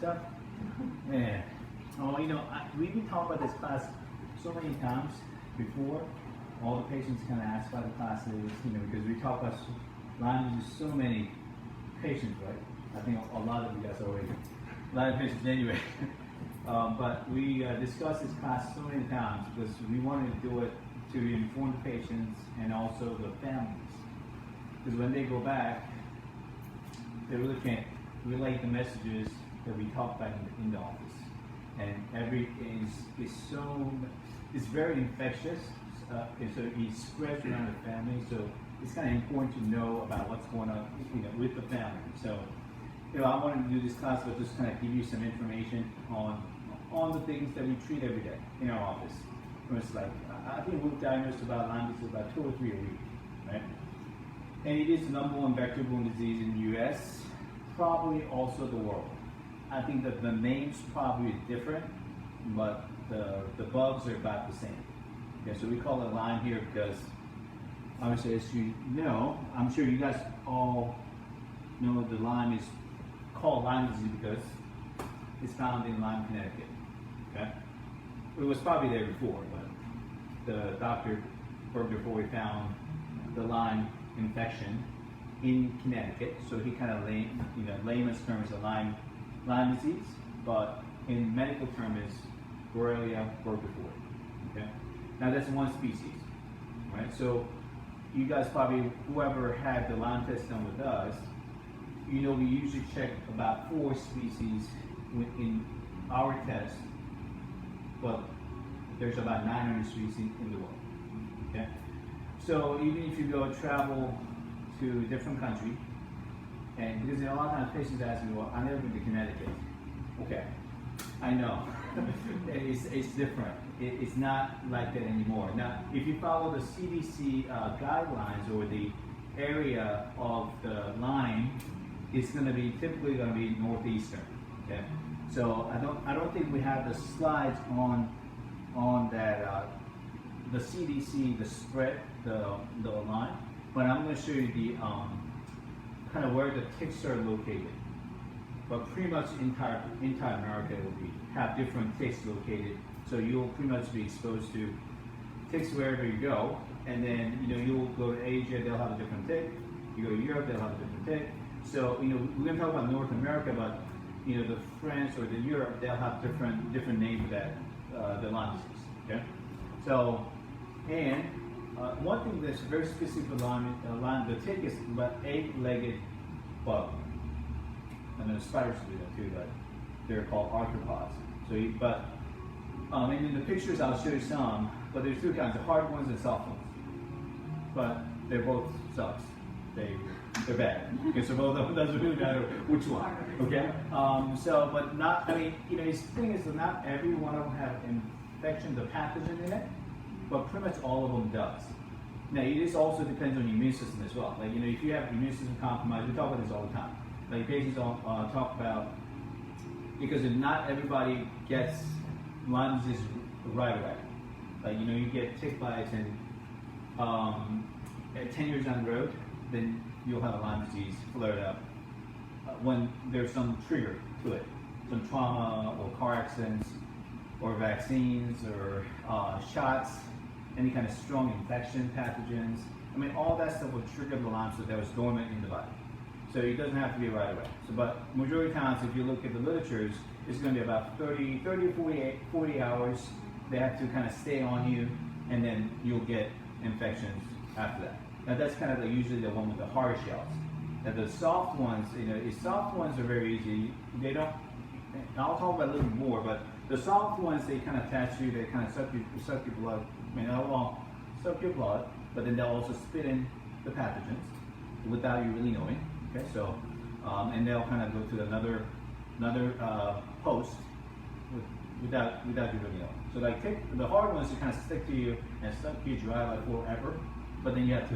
stuff. Man, oh, you know, we've been talking about this class so many times before. All the patients kind of ask about the classes, you know, because we talk about Lyme disease, so many patients, right? I think a lot of you guys already, a lot of patients anyway. But we discussed this class so many times because we wanted to do it to inform the patients and also the families. Because when they go back, they really can't relate the messages that we talk about in the office. And everything is so, it's very infectious. And so it spreads around the family. So it's kind of important to know about what's going on, you know, with the family. So, you know, I wanted to do this class, but just kind of give you some information on the things that we treat every day in our office. It's like, I think we've diagnosed about Lyme disease about 2 or 3 a week, right? And it is the #1 vector-borne disease in the U.S., probably also the world. I think that the names probably different, but the bugs are about the same. Okay, so we call it Lyme here because, obviously, as you know, I'm sure you guys all know the Lyme is called Lyme disease because it's found in Lyme, Connecticut. Okay, it was probably there before, but the doctor before we found the Lyme infection in Connecticut, so he kind of layman's terms of Lyme disease, but in medical terms is Borrelia burgdorferi. Okay, now that's one species, right? So you guys probably, whoever had the Lyme test done with us, you know we usually check about 4 species in our test, but there's about 900 species in the world. Okay, so even if you go travel to a different country, and because a lot of times patients ask me, well, I never been to Connecticut. Okay, I know. it's different. It's not like that anymore. Now, if you follow the CDC guidelines or the area of the Lyme, it's going to be typically going to be northeastern. Okay, so I don't think we have the slides on that the CDC, the spread, the Lyme, but I'm going to show you the kind of where the ticks are located. But pretty much entire America will have different ticks located. So you'll pretty much be exposed to ticks wherever you go. And then, you know, you'll go to Asia, they'll have a different tick. You go to Europe, they'll have a different tick. So, you know, we're going to talk about North America, but, you know, the France or the Europe, they'll have different names for that, the Lyme disease, okay? So, and one thing that's very specific for Lyme, the tick is about 8-legged bug. And then spiders do that too, but they're called arthropods. So, and in the pictures I'll show you some, but there's 2 kinds, the hard ones and soft ones. But they're both sucks. They're bad. Okay, so both of them, doesn't really matter which one. Okay? But not, I mean, you know, the thing is that not every one of them have infection, the pathogen in it, but pretty much all of them does. Now, it also depends on your immune system as well. Like, you know, if you have immune system compromised, we talk about this all the time. Like, patients talk about, because not everybody gets Lyme disease right away. Like, you know, you get tick bites and at 10 years down the road, then you'll have a Lyme disease flared up when there's some trigger to it, some trauma or car accidents or vaccines or shots, any kind of strong infection pathogens. I mean, all that stuff will trigger the Lyme that was dormant in the body. So it doesn't have to be right away. So, but majority of times, if you look at the literatures, it's going to be about 30 or 40 hours. They have to kind of stay on you, and then you'll get infections after that. Now that's kind of usually the one with the hard shells. Now the soft ones, you know, the soft ones are very easy. They don't. I'll talk about a little bit more, but the soft ones, they kind of attach you. They kind of suck your blood. I mean, they'll suck your blood, but then they'll also spit in the pathogens without you really knowing. Okay, so and they'll kind of go to another host without you really knowing. So like the hard ones, they kind of stick to you and suck you dry like forever. But then you have to,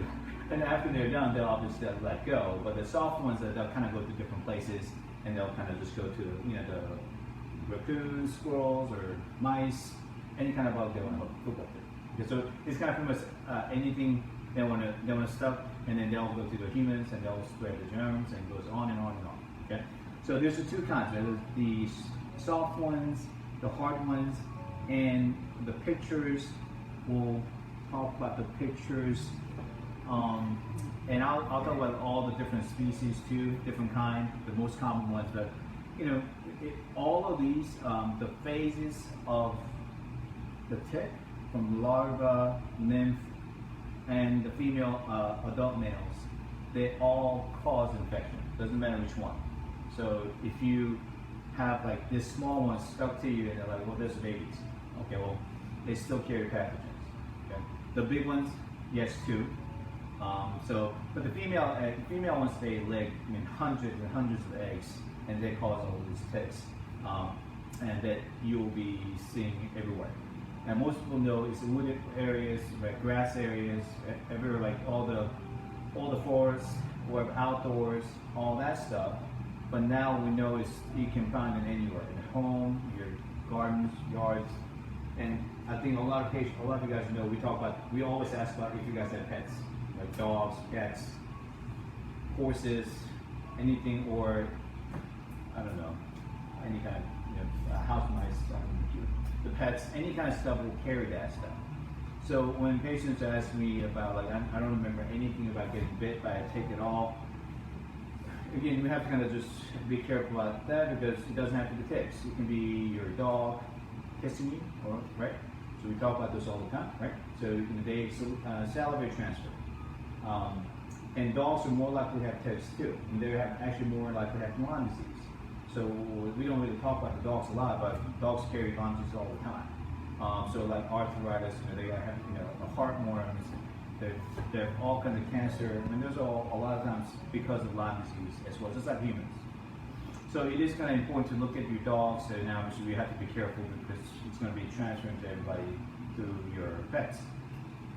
and after they're done, they'll obviously let go. But the soft ones, they'll kind of go to different places, and they'll kind of just go to, you know, the raccoons, squirrels, or mice, any kind of bug they want to hook up to. Okay, so it's kind of pretty much anything they want to stuff, and then they'll go to the humans, and they'll spread the germs, and it goes on and on and on. Okay, So there's the two kinds. There's the soft ones, the hard ones, and the pictures. We'll talk about the pictures, and I'll talk about all the different species too, different kind, the most common ones. But all of these, the phases of the tick, from larva, nymph, and the female adult males, they all cause infection. Doesn't matter which one. So if you have like this small one stuck to you and they're like, well, there's babies. Okay, well, they still carry pathogens. Okay? The big ones, yes, too. But the female ones, they lay hundreds and hundreds of eggs, and they cause all these ticks, and that you will be seeing everywhere. And most people know it's wooded areas, like grass areas, everywhere, like all the forests, or outdoors, all that stuff. But now we know you can find it anywhere, in the home, your gardens, yards, and I think a lot of you guys know, we always ask about if you guys have pets, like dogs, cats, horses, anything, or I don't know, any kind of house mice, the pets, any kind of stuff will carry that stuff. So when patients ask me about, like, I don't remember anything about getting bit by a tick at all, again, we have to kind of just be careful about that, because it doesn't have to be ticks. It can be your dog kissing you, right? So we talk about this all the time, right? So they salivary transfer. And dogs are more likely to have ticks too. And they're actually more likely to have Lyme disease. So we don't really talk about the dogs a lot, but dogs carry Lyme disease all the time. So like arthritis, they have heartworms, they're all kinds of cancer. I mean, those are all a lot of times because of Lyme disease as well, just like humans. So it is kind of important to look at your dogs, and obviously we have to be careful because it's going to be transferring to everybody through your pets.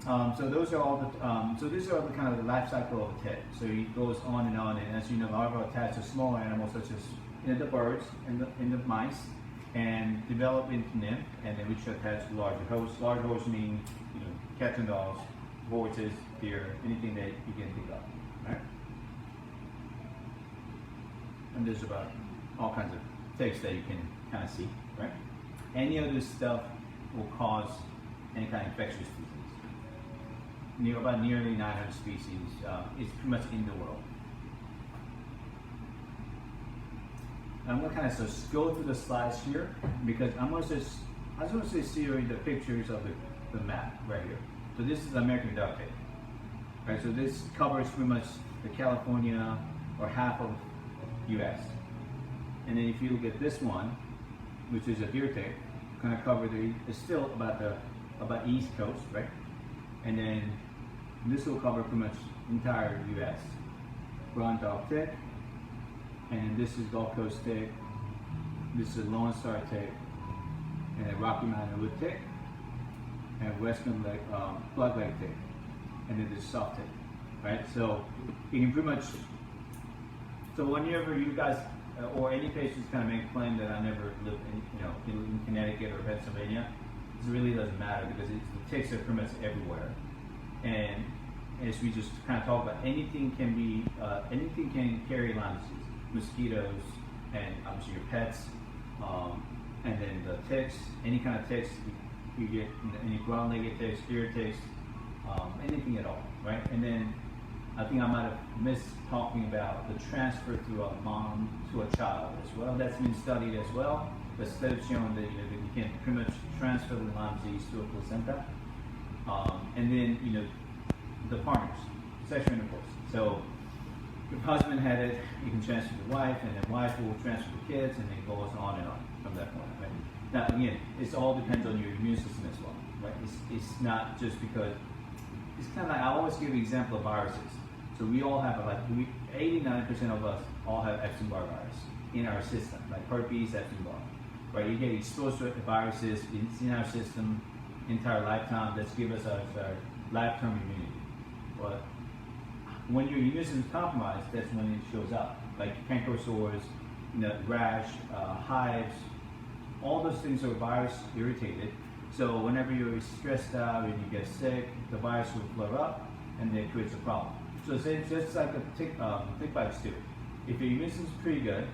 So those are all the. So these are the kind of the life cycle of a tick. So it goes on, and as you know, larvae attach to smaller animals such as the birds and the mice, and develop into nymph, and then which attach to larger hosts. Larger hosts mean cats and dogs, horses, deer, anything that you can think of, right? And there's about all kinds of ticks that you can kind of see, right? Any of this stuff will cause any kind of infectious disease. About nearly 900 species is pretty much in the world. I'm going to kind of just go through the slides here, because I just want to see the pictures of the map right here. So this is American duck tick, right? So this covers pretty much the California or half of U.S. And then if you look at this one, which is a deer tick, kind of cover it's still about East Coast, right? And then this will cover pretty much entire U.S. Brown dog tick, and this is Gulf Coast tick. This is a Lone Star tick, and a Rocky Mountain wood tick, and Western blood leg tick, and then this soft tick, right? So you can pretty much. So whenever you guys or any patients kind of make a claim that I never lived in Connecticut or Pennsylvania, it really doesn't matter, because the ticks are pretty much everywhere. And as we just kind of talk about, anything can carry Lyme disease, mosquitoes, and obviously your pets, and then the ticks, any kind of ticks you get, any brown-legged ticks, ear ticks, anything at all, right? And then I think I might have missed talking about the transfer through a mom to a child as well. That's been studied as well. The study showing that you can pretty much transfer the Lyme disease to a placenta. And then, the partners, sexual intercourse. So if husband had it, you can transfer to the wife, and then wife will transfer to kids, and then it goes on and on from that point, right? Now, again, it all depends on your immune system as well, right? It's not just because, it's kind of like, I always give an example of viruses. So we all have, 89% of us all have Epstein-Barr virus in our system, like herpes, Epstein-Barr, right? You get exposed to viruses in our system entire lifetime. That's give us our lifetime immunity. But when your immune system is compromised, that's when it shows up, like canker sores, rash, hives. All those things are virus irritated. So whenever you're stressed out and you get sick, the virus will flare up, and it creates a problem. So it's just like a tick bites too. If your immune system is pretty good,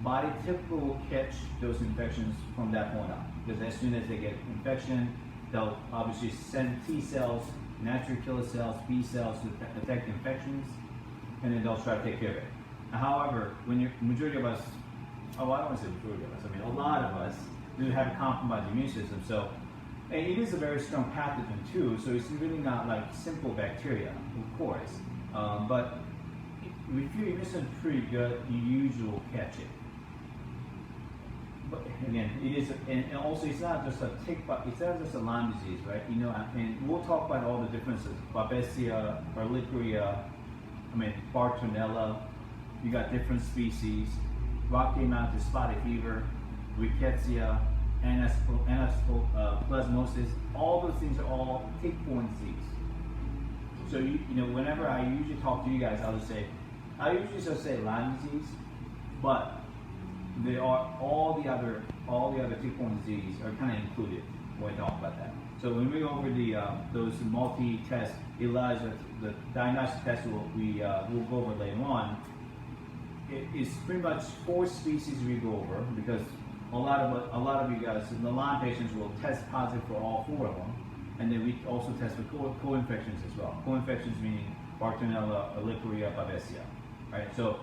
body typically will catch those infections from that point on. Because as soon as they get infection, they'll obviously send T cells, natural killer cells, B cells to detect infections, and then they'll try to take care of it. However, when you're, majority of us, oh, I don't want to say majority of us, I mean a lot of us do have a compromised immune system. So, and it is a very strong pathogen too, so it's really not like simple bacteria, of course. But if your immune system is pretty good, you usually will catch it. But again, it is, and also it's not just a tick bite, it's not just a Lyme disease, right? You know, and we'll talk about all the differences: Babesia, Ehrlichia, Bartonella. You got different species: Rocky Mountain spotted fever, Rickettsia, Plasmosis. All those things are all tick-borne disease. So you know, whenever I usually talk to you guys, I usually just say Lyme disease, but there are all the other tick-borne disease are kind of included when we talk about that. So when we go over those multi-test ELISA, the diagnostic test we'll go over later on, it's pretty much 4 species we go over, because a lot of you guys, the Lyme patients will test positive for all 4 of them, and then we also test for co-infections as well. Co-infections meaning Bartonella, Ehrlichia, Babesia, right? So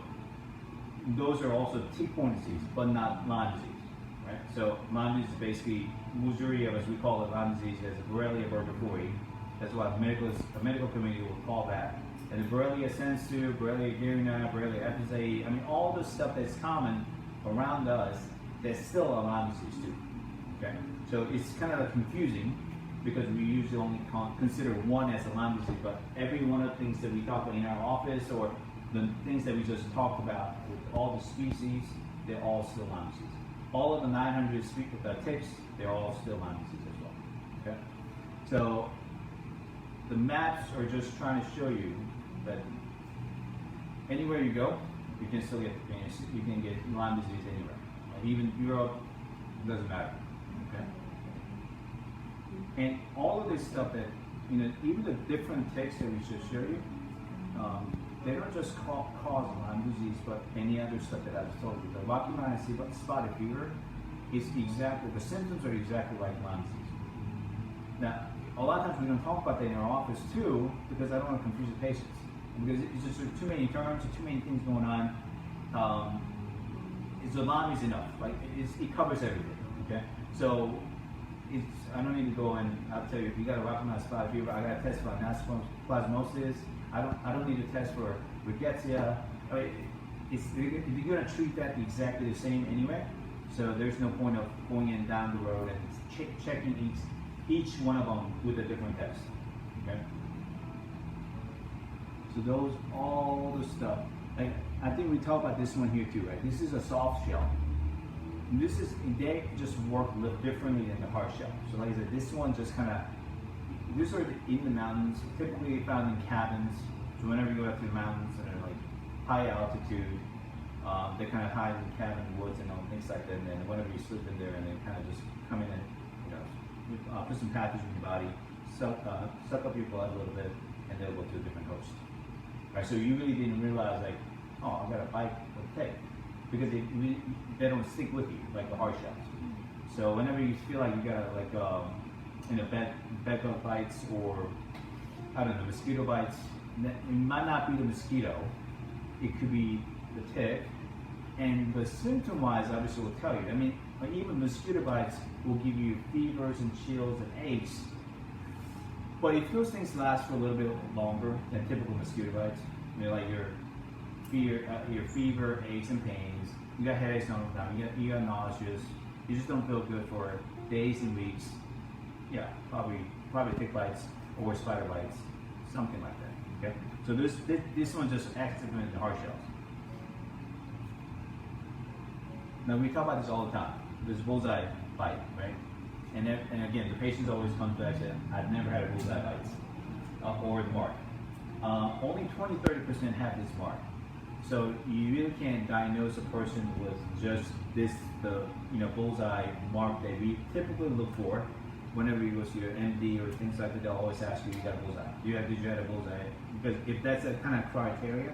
those are also tick-borne disease, but not Lyme disease, right? So Lyme disease is basically, majority of us, we call it Lyme disease as Borrelia burgdorferi. That's what a medical committee will call that. And the Borrelia sensu, Borrelia guerini, Borrelia epizei, I mean all the stuff that's common around us, that's still a Lyme disease too, okay? So it's kind of confusing, because we usually only consider one as a Lyme disease, but every one of the things that we talk about in our office, or the things that we just talked about with all the species, they're all still Lyme disease. All of the 900 ticks, they're all still Lyme disease as well. Okay? So the maps are just trying to show you that anywhere you go, you can still get Lyme disease anywhere. Even Europe, it doesn't matter. Okay? And all of this stuff that, you know, even the different ticks that we just showed you, they don't just cause Lyme disease, but any other stuff that I've told you. The Rocky Mountain spotted fever is exactly, the symptoms are exactly like Lyme disease. Now, a lot of times we don't talk about that in our office too, because I don't want to confuse the patients. Because it's just too many terms, too many things going on. The Lyme is enough, like it covers everything, okay? So, I don't need to go and I'll tell you, if you got a Rocky Mountain spotted fever, I got to test for plasmosis. I don't need to test for Rickettsia. I mean, you're going to treat that exactly the same anyway. So there's no point of going in down the road and checking each one of them with a different test. Okay. So all the stuff. Like, I think we talked about this one here too, right? This is a soft shell. And they just work a little differently than the hard shell. So like I said, this one just kind of, these are in the mountains, typically found in cabins. So whenever you go up to the mountains and they're like high altitude, they kind of hide in cabin woods and things like that. And then whenever you sleep in there, and they kind of just come in and, you know, put some pathogens in your body, suck up your blood a little bit, and they'll go to a different host. Right? So you really didn't realize, like, oh, I got a bite with a tick, because they don't stick with you like the hard shells. So whenever you feel like you got like bed bug bites, or I don't know, mosquito bites, it might not be the mosquito, it could be the tick, and the symptom-wise obviously will tell you. I mean, even mosquito bites will give you fevers and chills and aches, but if those things last for a little bit longer than typical mosquito bites, you know, like your fever, aches and pains, you got headaches all the time, you got nauseous, you just don't feel good for days and weeks, yeah, probably tick bites or spider bites, something like that. Okay, so this one just activates the hard shells. Now we talk about this all the time. This bullseye bite, right? And again, the patients always come back and say, I've never had a bullseye bite or the mark. Only 20-30% have this mark. So you really can't diagnose a person with just the bullseye mark that we typically look for. Whenever you go see your MD or things like that, they'll always ask you got a bullseye. Did you have a bullseye? Because if that's a kind of criteria,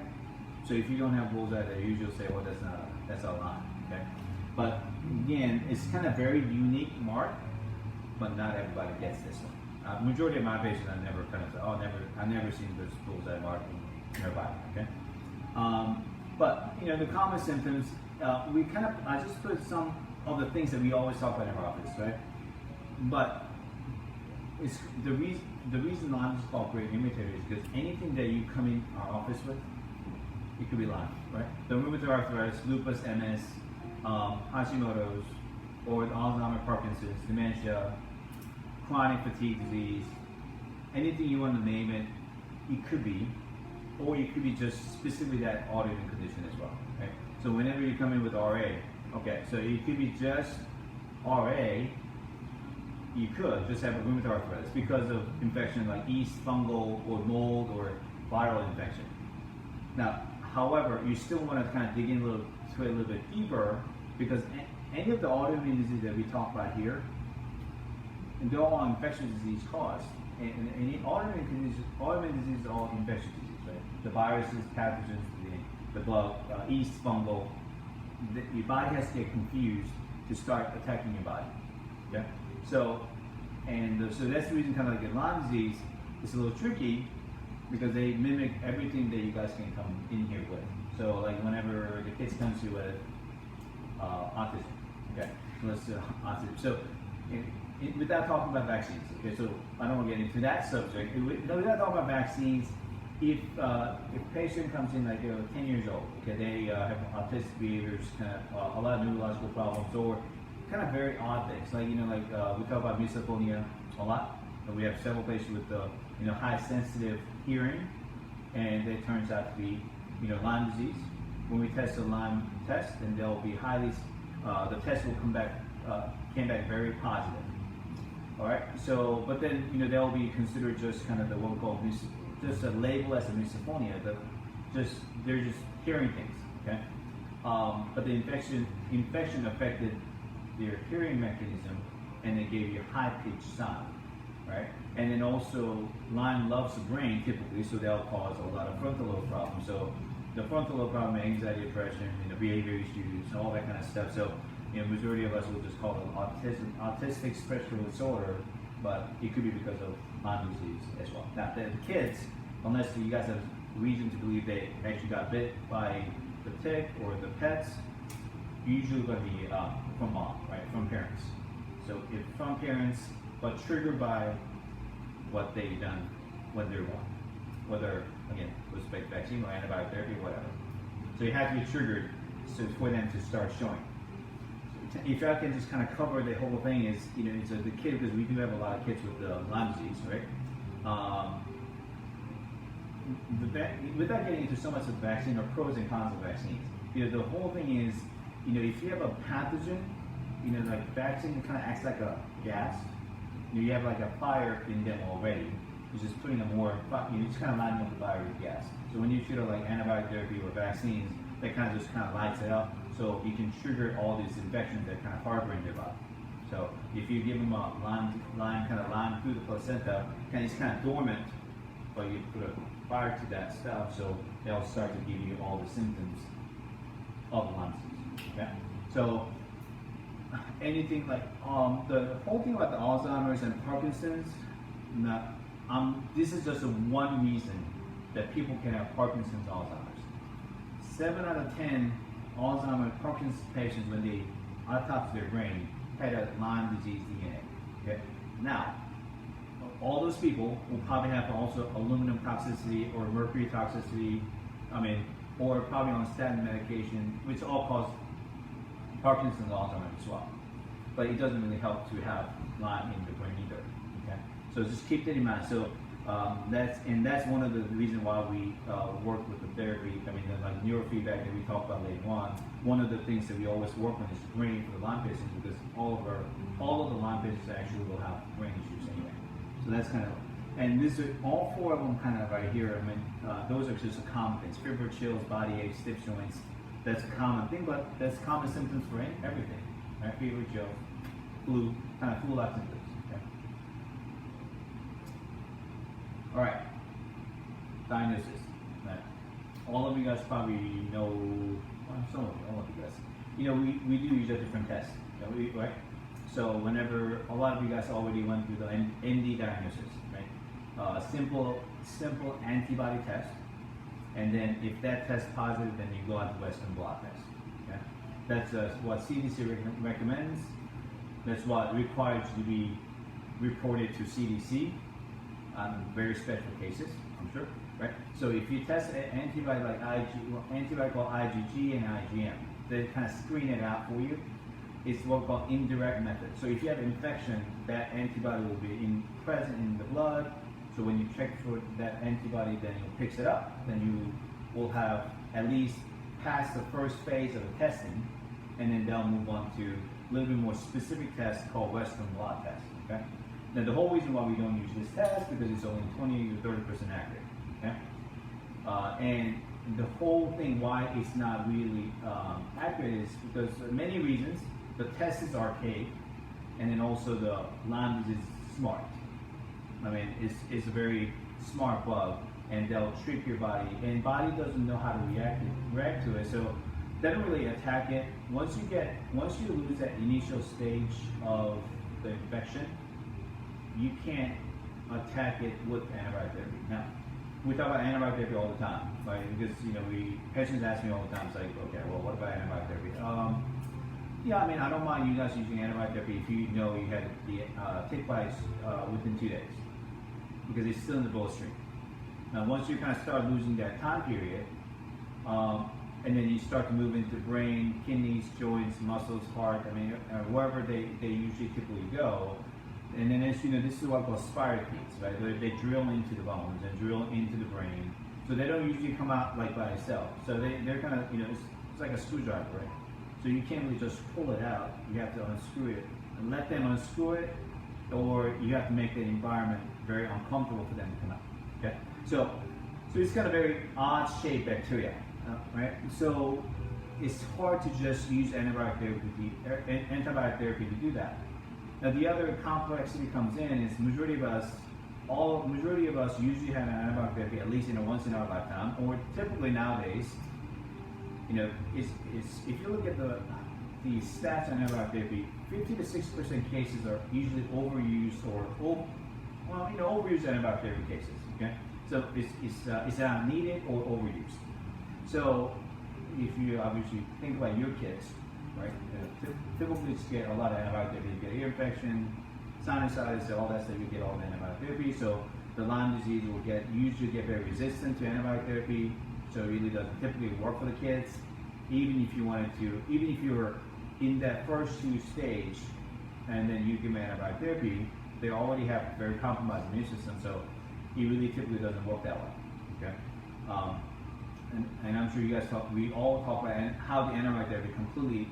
so if you don't have bullseye, they usually say, well, that's a Lyme. Okay, but again, it's kind of very unique mark, but not everybody gets this one. Majority of my patients, I never kind of say, oh, I never seen this bullseye mark in their body. Okay, but you know, the common symptoms, I just put some of the things that we always talk about in our office, right? But it's the reason Lyme is called great imitator is because anything that you come in our office with, it could be Lyme, right? The rheumatoid arthritis, lupus, MS, Hashimoto's, or the Alzheimer's, Parkinson's, dementia, chronic fatigue disease, anything you want to name it, it could be, or it could be just specifically that autoimmune condition as well, right? So whenever you come in with RA, okay, so it could be just RA, you could just have a rheumatoid arthritis because of infection like yeast, fungal, or mold, or viral infection. Now, however, you still want to kind of dig in a little bit deeper because any of the autoimmune disease that we talk about here, and they're all infectious disease caused. And any autoimmune disease is all infectious disease, right? The viruses, pathogens, the bug, yeast, fungal. Your body has to get confused to start attacking your body. Yeah. So that's the reason, kind of like the Lyme disease, it's a little tricky because they mimic everything that you guys can come in here with. So like whenever the kids come to you with autism, okay, let's autism. So without talking about vaccines, okay, so I don't want to get into that subject. Without talking about vaccines, if patient comes in like 10 years old, okay, they have autistic behaviors, kind of a lot of neurological problems, or kind of very odd things, like we talk about misophonia a lot. And we have several patients with high sensitive hearing, and it turns out to be Lyme disease. When we test the Lyme test, then they'll be the test will came back very positive. All right, so but then they'll be considered just kind of what we call just a label as a misophonia. They're just hearing things, okay? But the infection affected their hearing mechanism, and they gave you high-pitched sound, right? And then also, Lyme loves the brain typically, so they'll cause a lot of frontal lobe problems. So the frontal lobe problem, anxiety, depression, behavior issues, all that kind of stuff. So majority of us will just call it autistic spectrum disorder, but it could be because of Lyme disease as well. Now, the kids, unless you guys have reason to believe they actually got bit by the tick or the pets, usually going to be from mom, right? From parents. So if from parents, but triggered by what they've done when they're born, whether again with vaccine or antibiotic therapy or whatever. So you have to be triggered for them to start showing. So if I can just kind of cover the whole thing is it's the kid, because we do have a lot of kids with Lyme disease, right? Without getting into so much of the vaccine or pros and cons of vaccines, the whole thing is, if you have a pathogen, like vaccine kind of acts like a gas. You have like a fire in them already. You're just putting you're just kind of lighting up the fire with gas. So when you shoot like antibiotic therapy or vaccines, that kind of just kind of lights it up, so you can trigger all these infections that kind of harbor in their body. So if you give them a Lyme through the placenta, it's kind of dormant, but you put a fire to that stuff, so they'll start to give you all the symptoms of Lyme disease. Okay, so anything like the whole thing about the Alzheimer's and Parkinson's, this is just one reason that people can have Parkinson's, Alzheimer's. 7 out of 10 Alzheimer's, Parkinson's patients, when they autopsy their brain, had a Lyme disease DNA. Okay, now all those people will probably have also aluminum toxicity or mercury toxicity. Or probably on statin medication, which all cause Parkinson's and Alzheimer's as well. But it doesn't really help to have Lyme in the brain either. Okay, so just keep that in mind. So that's one of the reasons why we work with the therapy. Like neurofeedback that we talked about later on. One of the things that we always work on is brain for the Lyme patients, because all of the Lyme patients actually will have brain issues anyway. So that's kind of, and this is all 4 of them kind of right here. Those are just common things: fever, chills, body aches, stiff joints. That's a common thing, but that's common symptoms for everything. Right? Fever, chills, flu, kind of flu-like symptoms. Okay? All right. Diagnosis. Right. All of you guys probably know. Well, some of you, all of you guys we do use a different test, right? So whenever a lot of you guys already went through the MD diagnosis, right? A simple antibody test, and then if that tests positive, then you go on to Western blot test. Okay? That's what CDC recommends. That's what requires to be reported to CDC on very special cases, I'm sure, right? So if you test an antibody like antibody called IgG and IgM, they kind of screen it out for you. It's what we call indirect method. So if you have infection, that antibody will be present in the blood. So when you check for that antibody, then it picks it up. Then you will have at least passed the first phase of the testing, and then they'll move on to a little bit more specific test called Western blot test. Okay. Now the whole reason why we don't use this test because it's only 20 to 30% accurate. Okay. And the whole thing why it's not really accurate is because many reasons. The test is archaic, and then also the Lyme disease is smart. I mean, it's a very smart bug, and they'll trick your body, and body doesn't know how to react to it, so they don't really attack it. Once you lose that initial stage of the infection, you can't attack it with antibiotic therapy. Now, we talk about antibiotic therapy all the time, right? Because patients ask me all the time, it's like, okay, well, what about antibiotic therapy? Yeah, I mean, I don't mind you guys using antibiotic therapy if you know you had the tick bites within 2 days, because it's still in the bloodstream. Now, once you kind of start losing that time period, and then you start to move into brain, kidneys, joints, muscles, heart, I mean, wherever they usually typically go, and then as this is what we call spirochetes, right? They drill into the bones and drill into the brain, so they don't usually come out like by itself. So they're kind of, it's like a screwdriver, right? So you can't really just pull it out. You have to unscrew it and let them unscrew it, or you have to make the environment very uncomfortable for them to come out. Okay, so it's kind of very odd-shaped bacteria, right? So it's hard to just use antibiotic therapy to do that. Now the other complexity comes in is majority of us usually have an antibiotic therapy at least once in our lifetime, or typically nowadays. If you look at the stats on antibiotic therapy, 50 to 60% cases are usually overused overused antibiotic therapy cases. Okay, so it's not needed or overused. So if you obviously think about your kids, right? Typical kids get a lot of antibiotic therapy. You get ear infection, sinusitis, all that stuff. You get all the antibiotic therapy. So the Lyme disease will usually get very resistant to antibiotic therapy. So it really doesn't typically work for the kids. Even if you were in that first 2 stage, and then you give them antibiotic therapy, they already have a very compromised immune system. So it really typically doesn't work that way. Okay, and I'm sure you guys we all talk about how the antibiotic therapy completely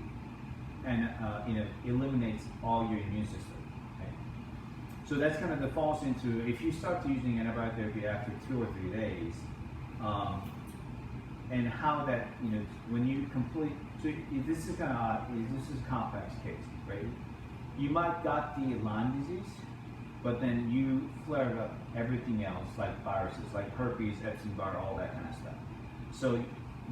eliminates all your immune system. Okay? So that's kind of the falls into if you start using antibiotic therapy after 2 or 3 days. And how that, when you complete, so this is kind of odd, this is a complex case, right? You might got the Lyme disease, but then you flared up everything else, like viruses, like herpes, Epstein-Barr, all that kind of stuff. So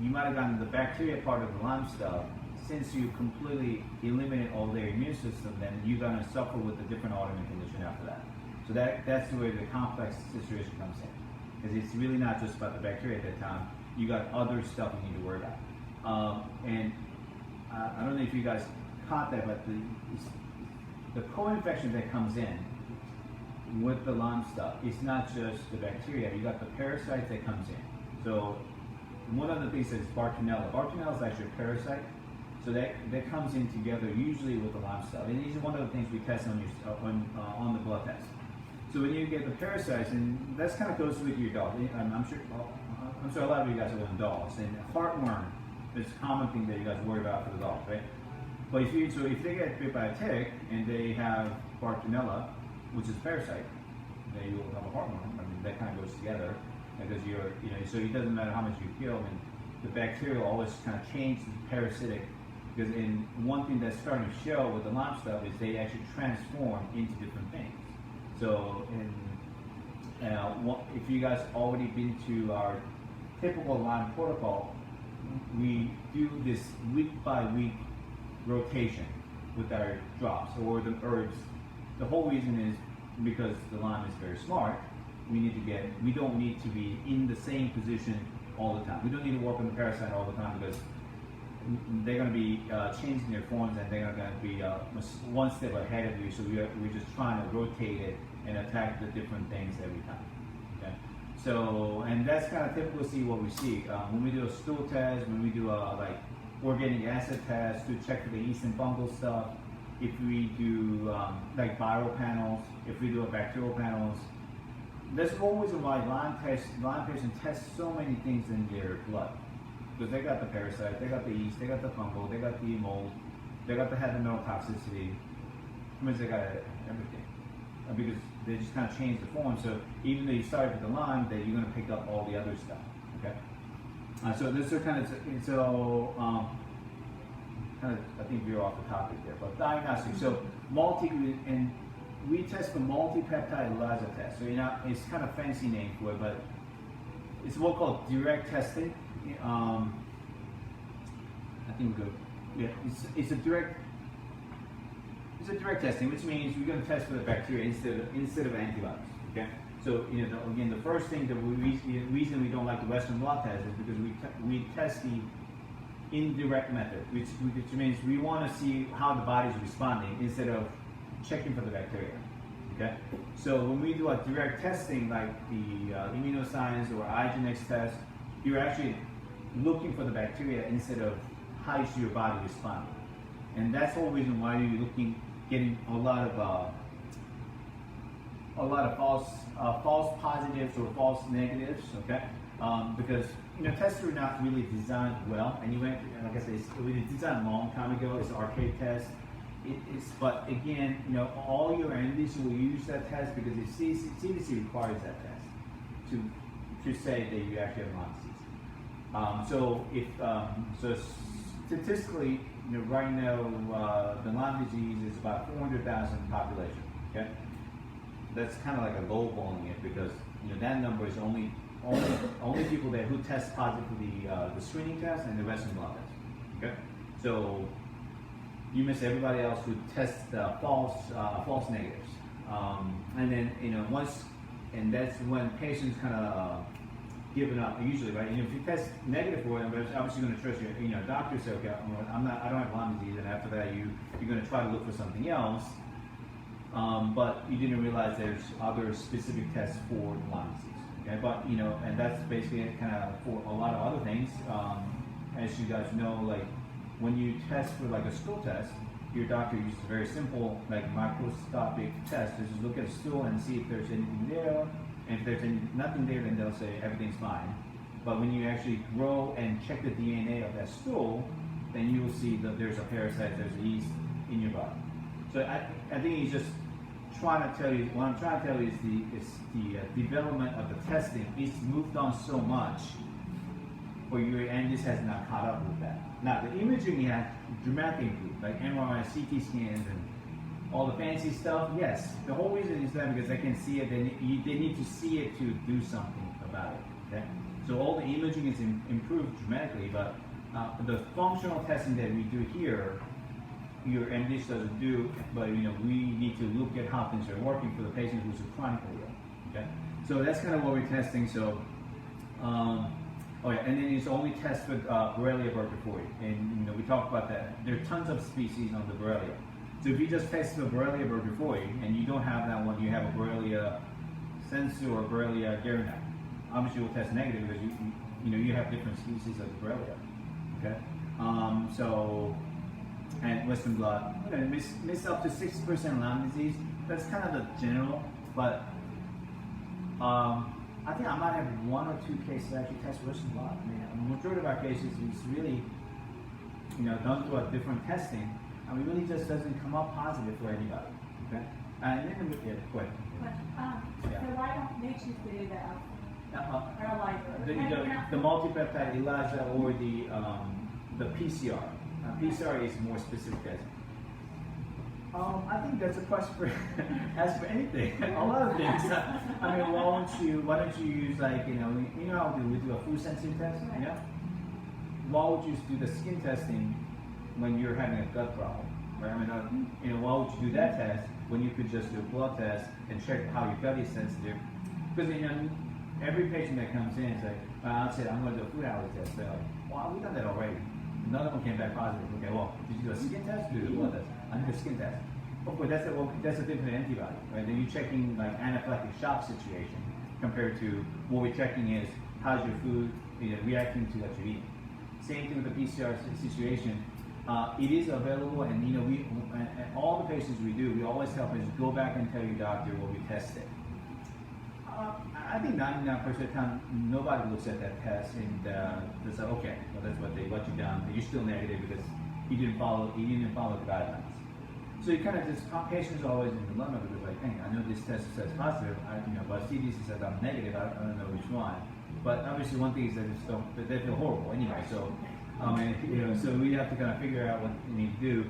you might have gotten the bacteria part of the Lyme stuff. Since you completely eliminate all their immune system, then you're gonna suffer with a different autoimmune condition after that. So that's the way the complex situation comes in. Because it's really not just about the bacteria at that time. You got other stuff you need to worry about. And I don't know if you guys caught that, but the co-infection that comes in with the Lyme stuff, it's not just the bacteria. You got the parasites that comes in. So one of the things is Bartonella. Bartonella is actually a parasite. So that comes in together usually with the Lyme stuff. And these are one of the things we test on the blood test. So when you get the parasites, and that kind of goes with your dog. I'm sure a lot of you guys are with dogs, and heartworm is a common thing that you guys worry about for the dogs, right? But if they get bit by a tick and they have Bartonella, which is a parasite, then you will have a heartworm. I mean, that kind of goes together because so it doesn't matter how much you kill, and the bacteria will always kind of change the parasitic. Because one thing that's starting to show with the Lyme stuff is they actually transform into different things. So, if you guys already been to our typical Lyme protocol, we do this week by week rotation with our drops or the herbs. The whole reason is because the Lyme is very smart. We don't need to be in the same position all the time. We don't need to work on the parasite all the time because they're going to be changing their forms and they're going to be one step ahead of you. So we're just trying to rotate it and attack the different things every time. Okay. So, and that's kind of typical. See what we see when we do a stool test, when we do a like organic acid test to check for the yeast and fungal stuff. If we do like viral panels, if we do a bacterial panels. That's always why Lyme patients test so many things in their blood. Because they got the parasite, they got the yeast, they got the fungal, they got the mold, they got the heavy metal toxicity. I mean, they got everything. Because they just kind of change the form. So even though you start with the Lyme, then you're going to pick up all the other stuff. Okay. So this is kind of I think we're off the topic there, but diagnostic. So and we test for multi-peptide ELISA test. So it's kind of fancy name for it, but it's what called direct testing. I think we're good. Yeah, it's a direct testing, which means we're going to test for the bacteria instead of antibiotics. Okay. So again, the first thing the reason we don't like the Western blot test is because we test the indirect method, which means we want to see how the body's responding instead of checking for the bacteria. Okay, so when we do a direct testing like the immunoscience or IGNX test, you're actually looking for the bacteria instead of how is your body responding, and that's the whole reason why you're getting a lot of false positives or false negatives. Okay, because tests are not really designed well anyway. Like I said, it was designed a long time ago. It's an archaic test. But again, all your entities will use that test because the CDC requires that test to say that you actually have Lyme disease. So statistically, right now the Lyme disease is about 400,000 population. Okay, that's kind of like a lowballing it because that number is only people who test positive for the screening test and the Western blot test. Okay, so you miss everybody else who tests false negatives, and then and that's when patients kind of giving up usually, right? And if you test negative for them, but it's obviously going to trust your doctor say, okay, I don't have Lyme disease, and after that you're going to try to look for something else, but you didn't realize there's other specific tests for Lyme disease. Okay, but and that's basically kind of for a lot of other things. As you guys know, like when you test for like a stool test, your doctor uses a very simple like microscopic test to just look at a stool and see if there's anything there. And if there's nothing there, then they'll say everything's fine. But when you actually grow and check the DNA of that stool, then you will see that there's a parasite, there's a yeast in your body. So I think he's just trying to tell you, what I'm trying to tell you is the development of the testing. It's moved on so much and this has not caught up with that. Now the imaging has dramatically improved, like MRI, CT scans, and all the fancy stuff. Yes, the whole reason is that because they can see it, they need to see it to do something about it. Okay, so all the imaging is improved dramatically, but the functional testing that we do here, your MD doesn't do. But we need to look at how things are working for the patient who's chronically ill. Okay, so that's kind of what we're testing. So. Oh yeah, and then it's only test with Borrelia burgdorferi, and we talked about that. There are tons of species on the Borrelia. So if you just test for Borrelia burgdorferi and you don't have that one, you have a Borrelia sensu or Borrelia garinacea. Obviously, you'll test negative because you have different species of the Borrelia. Okay, and Western blot, miss up to 60% Lyme disease. That's kind of the general, but. I think I might have one or two cases that actually test Western blot. I mean, the majority of our cases is really, done through a different testing. I mean, really just doesn't come up positive for anybody. Okay. And then go ahead. So why don't they choose to do that? The multi-peptide ELISA or the PCR. PCR is more specific testing. I think that's a question for ask for anything. A lot of things. I mean, why don't you use like how we do a food sensitivity test? Yeah. Why would you do the skin testing when you're having a gut problem, right? I mean, why would you do that test when you could just do a blood test and check how your gut is sensitive? Because every patient that comes in is like, I said I'm going to do a food allergy test. They're like, well, we've done that already. None of them came back positive. Okay, well, did you do a skin test? Did you do a blood test? I did a skin test. Of course, that's a different antibody, right? Then you're checking like anaphylactic shock situation compared to what we're checking is how's your food reacting to what you're eating. Same thing with the PCR situation. It is available, and we all the patients we do, we always help is go back and tell your doctor what we tested. I think 99% of the time nobody looks at that test and they say, okay, well that's what you done, but you're still negative because you didn't follow the guidelines. So you kind of just patients are always in a dilemma because like, hey, I know this test says positive, but CDC says I'm negative. I don't know which one. But obviously, one thing is that they feel horrible anyway. So, so we have to kind of figure out what we need to do.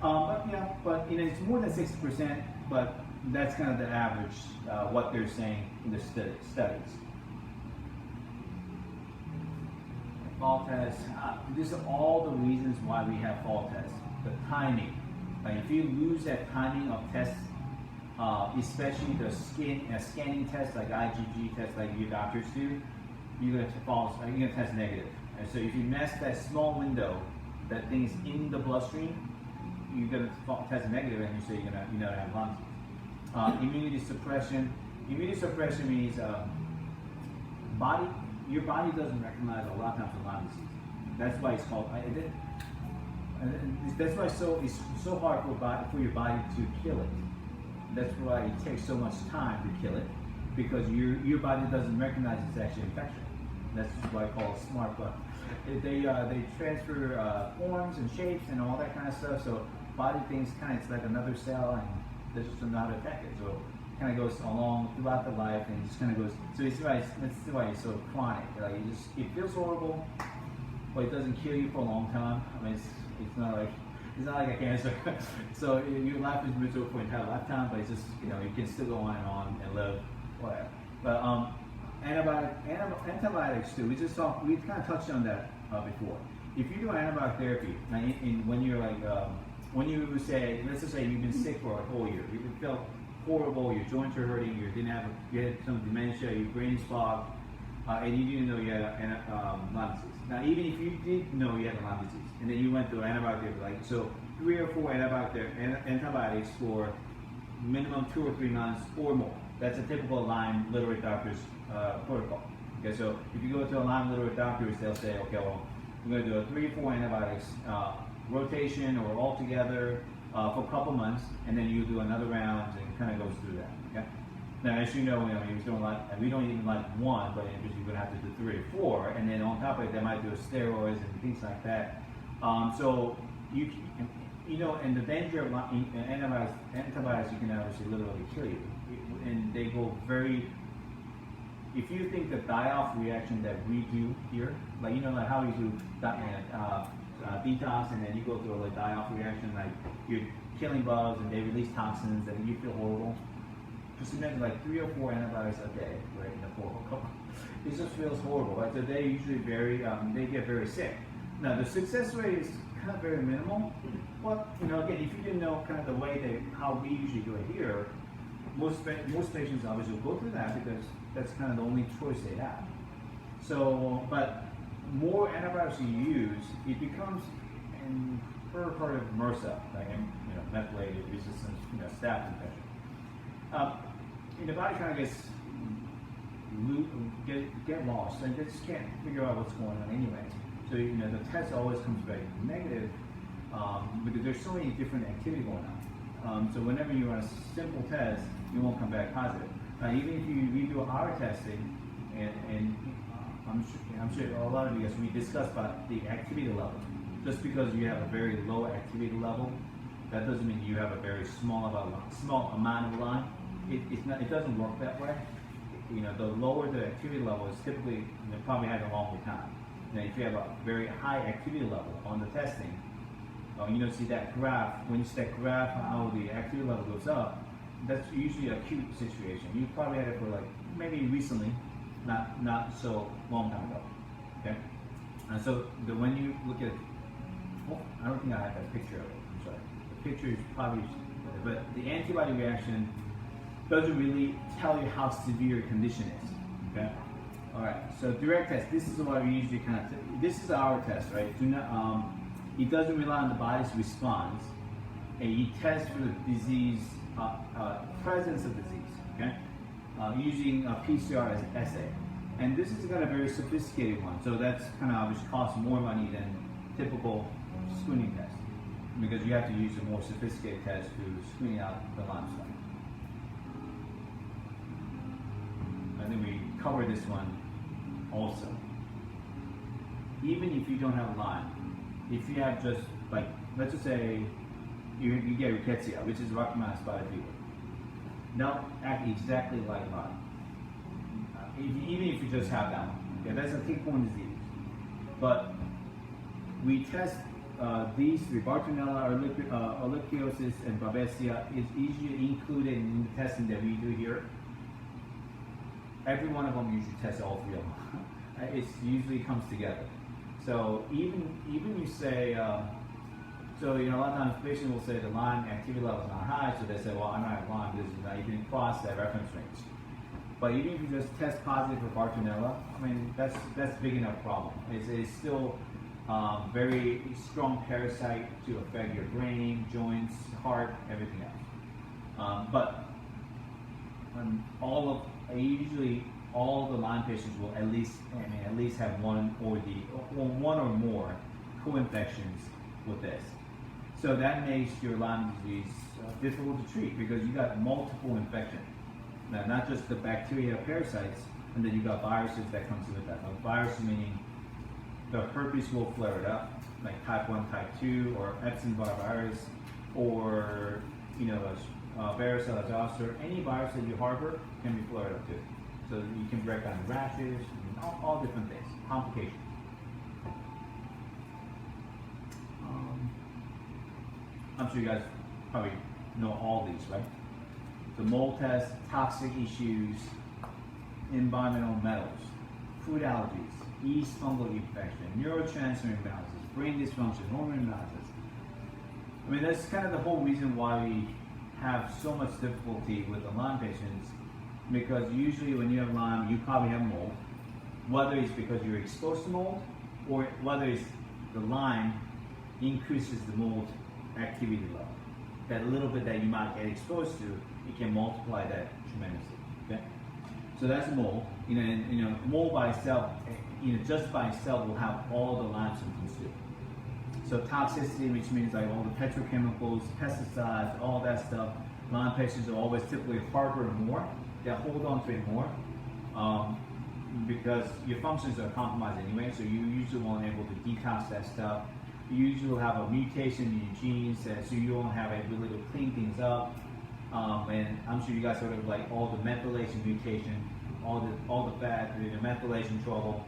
But it's more than 60%. But that's kind of the average what they're saying in the studies. Fall tests. These are all the reasons why we have fall tests. The timing. Like if you lose that timing of tests, especially the scanning tests like IgG tests like your doctors do, you're gonna test negative. And so if you miss that small window, that thing's in the bloodstream, you're gonna test negative, and you say you're gonna have Lyme disease. Immunity suppression. Immunity suppression means your body doesn't recognize a lot of times Lyme disease. That's why it's called. That's why it's so hard for your body to kill it. That's why it takes so much time to kill it, because your body doesn't recognize it's actually infection. That's why I call it smart. But they transfer forms and shapes and all that kind of stuff. So body thinks it's like another cell, and they just don't know how to attack it. So it kind of goes along throughout the life, and it just kind of goes. So that's why it's so chronic. Like it feels horrible, but it doesn't kill you for a long time. I mean, it's not like a cancer. So your life is miserable for your entire lifetime, but it's just you can still go on and live, whatever. But antibiotics too. We kind of touched on that before. If you do antibiotic therapy, when you're like when you say, let's just say you've been sick for a whole year, you felt horrible, your joints are hurting, you had some dementia, your brain's fogged, and you didn't know you had Lyme disease. Now, even if you did know you had Lyme disease, and then you went through antibiotic therapy, so 3 or 4 antibiotics for minimum 2 or 3 months or more. That's a typical Lyme literate doctor's protocol. Okay, so if you go to a Lyme literate doctor, they'll say, okay, well, we're going to do a 3 or 4 antibiotics rotation or all together for a couple months, and then you do another round, and it kind of goes through that. Okay. Now, as you know, he was doing we don't even like 1, but you're going to have to do 3 or 4, and then on top of it, they might do steroids and things like that. So and the danger of antibiotics, you can obviously literally kill you, and they go very. If you think the die-off reaction that we do here, like like how you do detox, and then you go through a die-off reaction, like you're killing bugs and they release toxins and you feel horrible. Just imagine like 3 or 4 antibiotics a day, right, in the protocol. It just feels horrible, right? So they usually they get very sick. Now the success rate is kind of very minimal, but again, if you didn't know kind of the way how we usually do it here, most patients obviously will go through that because that's kind of the only choice they have. So, but more antibiotics you use, it becomes part of MRSA, like methylated resistant staph infection. The body kind of get lost, and they just can't figure out what's going on anyway. So the test always comes back negative because there's so many different activity going on. So whenever you run a simple test, you won't come back positive. Even if you redo our testing, and I'm sure a lot of you guys, we discussed about the activity level. Just because you have a very low activity level, that doesn't mean you have a very small amount of Lyme. It doesn't work that way. The lower the activity level is typically, probably had a longer time. Now, if you have a very high activity level on the testing, see that graph. When you see that graph, how the activity level goes up, that's usually an acute situation. You probably had it for maybe recently, not so long time ago. Okay, and so when you look at Oh, I don't think I have that picture of it. I'm sorry. The picture is probably, but the antibody reaction doesn't really tell you how severe your condition is. Okay. All right. So direct test. This is what we usually kind of. This is our test, right? Do not. It doesn't rely on the body's response, and you test for the disease, presence of disease. Okay. Using a PCR as an assay. And this is kind of a very sophisticated one, so that's kind of which costs more money than typical screening test, because you have to use a more sophisticated test to screen out the Lyme stuff. I think we covered this one also. Even if you don't have Lyme, if you have just like, let's just say you get rickettsia, which is Rocky Mountain spotted fever, they'll act exactly like Lyme. Even if you just have that one, okay, that's a tick-borne disease. But we test these three: Bartonella, ehrlichiosis, and Babesia is usually included in the testing that we do here. Every one of them usually tests all three of them. It usually comes together. So even you say, so a lot of times patients will say the Lyme activity level is not high, so they say, well, I don't have Lyme. This is not, you can cross that reference range. But even if you just test positive for Bartonella, I mean, that's big enough problem. It's still very strong parasite to affect your brain, joints, heart, everything else. But usually all the Lyme patients will at least have one or more co-infections with this. So that makes your Lyme disease difficult to treat because you got multiple infections. Now, not just the bacteria, parasites, and then you got viruses that comes with that. Viruses meaning the herpes will flare it up, like type 1, type 2, or Epstein-Barr virus, or varicella zoster. Any virus that you harbor can be flared up too. So you can break down rashes, all different things, complications. I'm sure you guys probably know all these, right? The mold test, toxic issues, environmental metals, food allergies, yeast fungal infection, neurotransmitter imbalances, brain dysfunction, hormone imbalances. I mean, that's kind of the whole reason why we have so much difficulty with the Lyme patients, because usually when you have Lyme, you probably have mold, whether it's because you're exposed to mold or whether it's the Lyme increases the mold activity level. That little bit that you might get exposed to, it can multiply that tremendously. Okay, so that's mold. Mold by itself, just by itself will have all the Lyme symptoms too. So toxicity, which means like all the petrochemicals, pesticides, all that stuff. Lyme patients will always typically harbor more. They hold on to it more because your functions are compromised anyway. So you usually won't able to detox that stuff. You usually have a mutation in your genes, so you won't have a ability to clean things up. And I'm sure you guys heard of like all the methylation mutation, all the fat, the methylation trouble.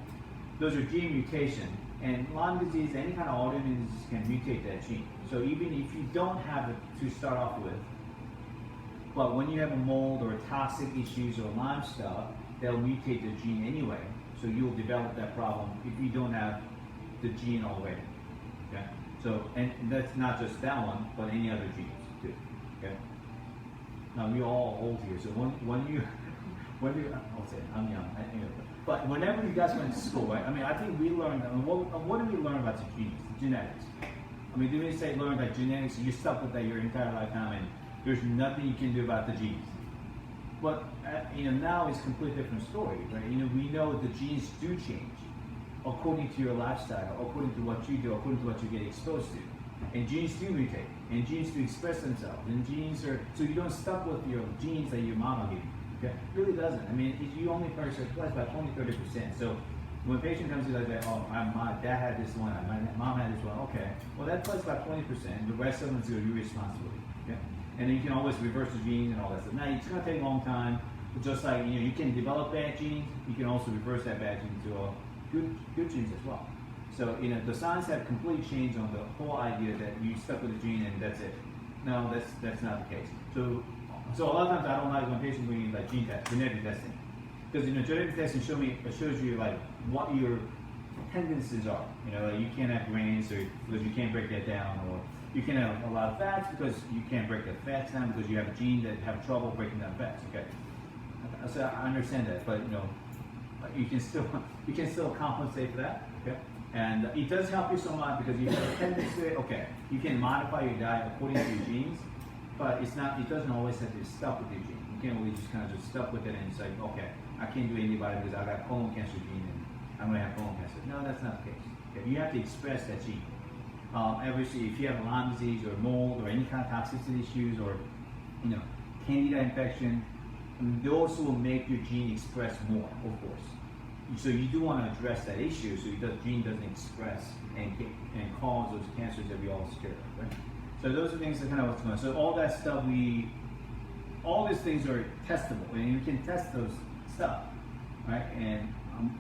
Those are gene mutation. And Lyme disease, any kind of autoimmune disease can mutate that gene. So even if you don't have it to start off with, but when you have a mold or toxic issues or Lyme stuff, they'll mutate the gene anyway. So you'll develop that problem if you don't have the gene already. Okay. So, and that's not just that one, but any other genes too. Okay. Now we all old here, so when you I'll say I'm young. But whenever you guys went to school, right? I mean, I think we learned. What do we learn about the genes, the genetics? I mean, did we say learn that genetics? You're stuck with that your entire lifetime, and there's nothing you can do about the genes. But now it's a completely different story, right? We know the genes do change according to your lifestyle, according to what you do, according to what you get exposed to. And genes do mutate, and genes do express themselves, and genes are, so you don't stuck with your genes that your mama gave you. Okay? It really doesn't. I mean, you only first replace by 20-30%. So when a patient comes to you like, oh, my dad had this one, my mom had this one, okay. Well, that plays by 20%, the rest of them is your responsibility. Okay? And then you can always reverse the genes and all that stuff. Now, it's going to take a long time, but just like, you can develop bad genes, you can also reverse that bad gene to good genes as well. So, the science have completely changed on the whole idea that you stuck with a gene and that's it. No, that's not the case. So a lot of times I don't like when patients bring in like gene test, genetic testing, because genetic testing shows you like what your tendencies are. You know, like you can't have grains or because you can't break that down, or you can have a lot of fats because you can't break the fats down because you have a gene that have trouble breaking down fats. Okay, so I understand that, but you know, you can still compensate for that. Okay, and it does help you so much because you have a tendency. Okay, you can modify your diet according to your genes, but it's not. It doesn't always have to be stuck with your gene. You can't always just kind of just stuck with it and say, okay, I can't do antibiotics because I got colon cancer gene and I'm going to have colon cancer. No, that's not the case. Okay? You have to express that gene. Obviously, if you have Lyme disease or mold or any kind of toxicity issues or, you know, candida infection, those will make your gene express more, of course. So you do want to address that issue so the gene doesn't express and cause those cancers that we all scared of, right? So those are things that kind of what's going on. So all that stuff all these things are testable, and you can test those stuff, right? And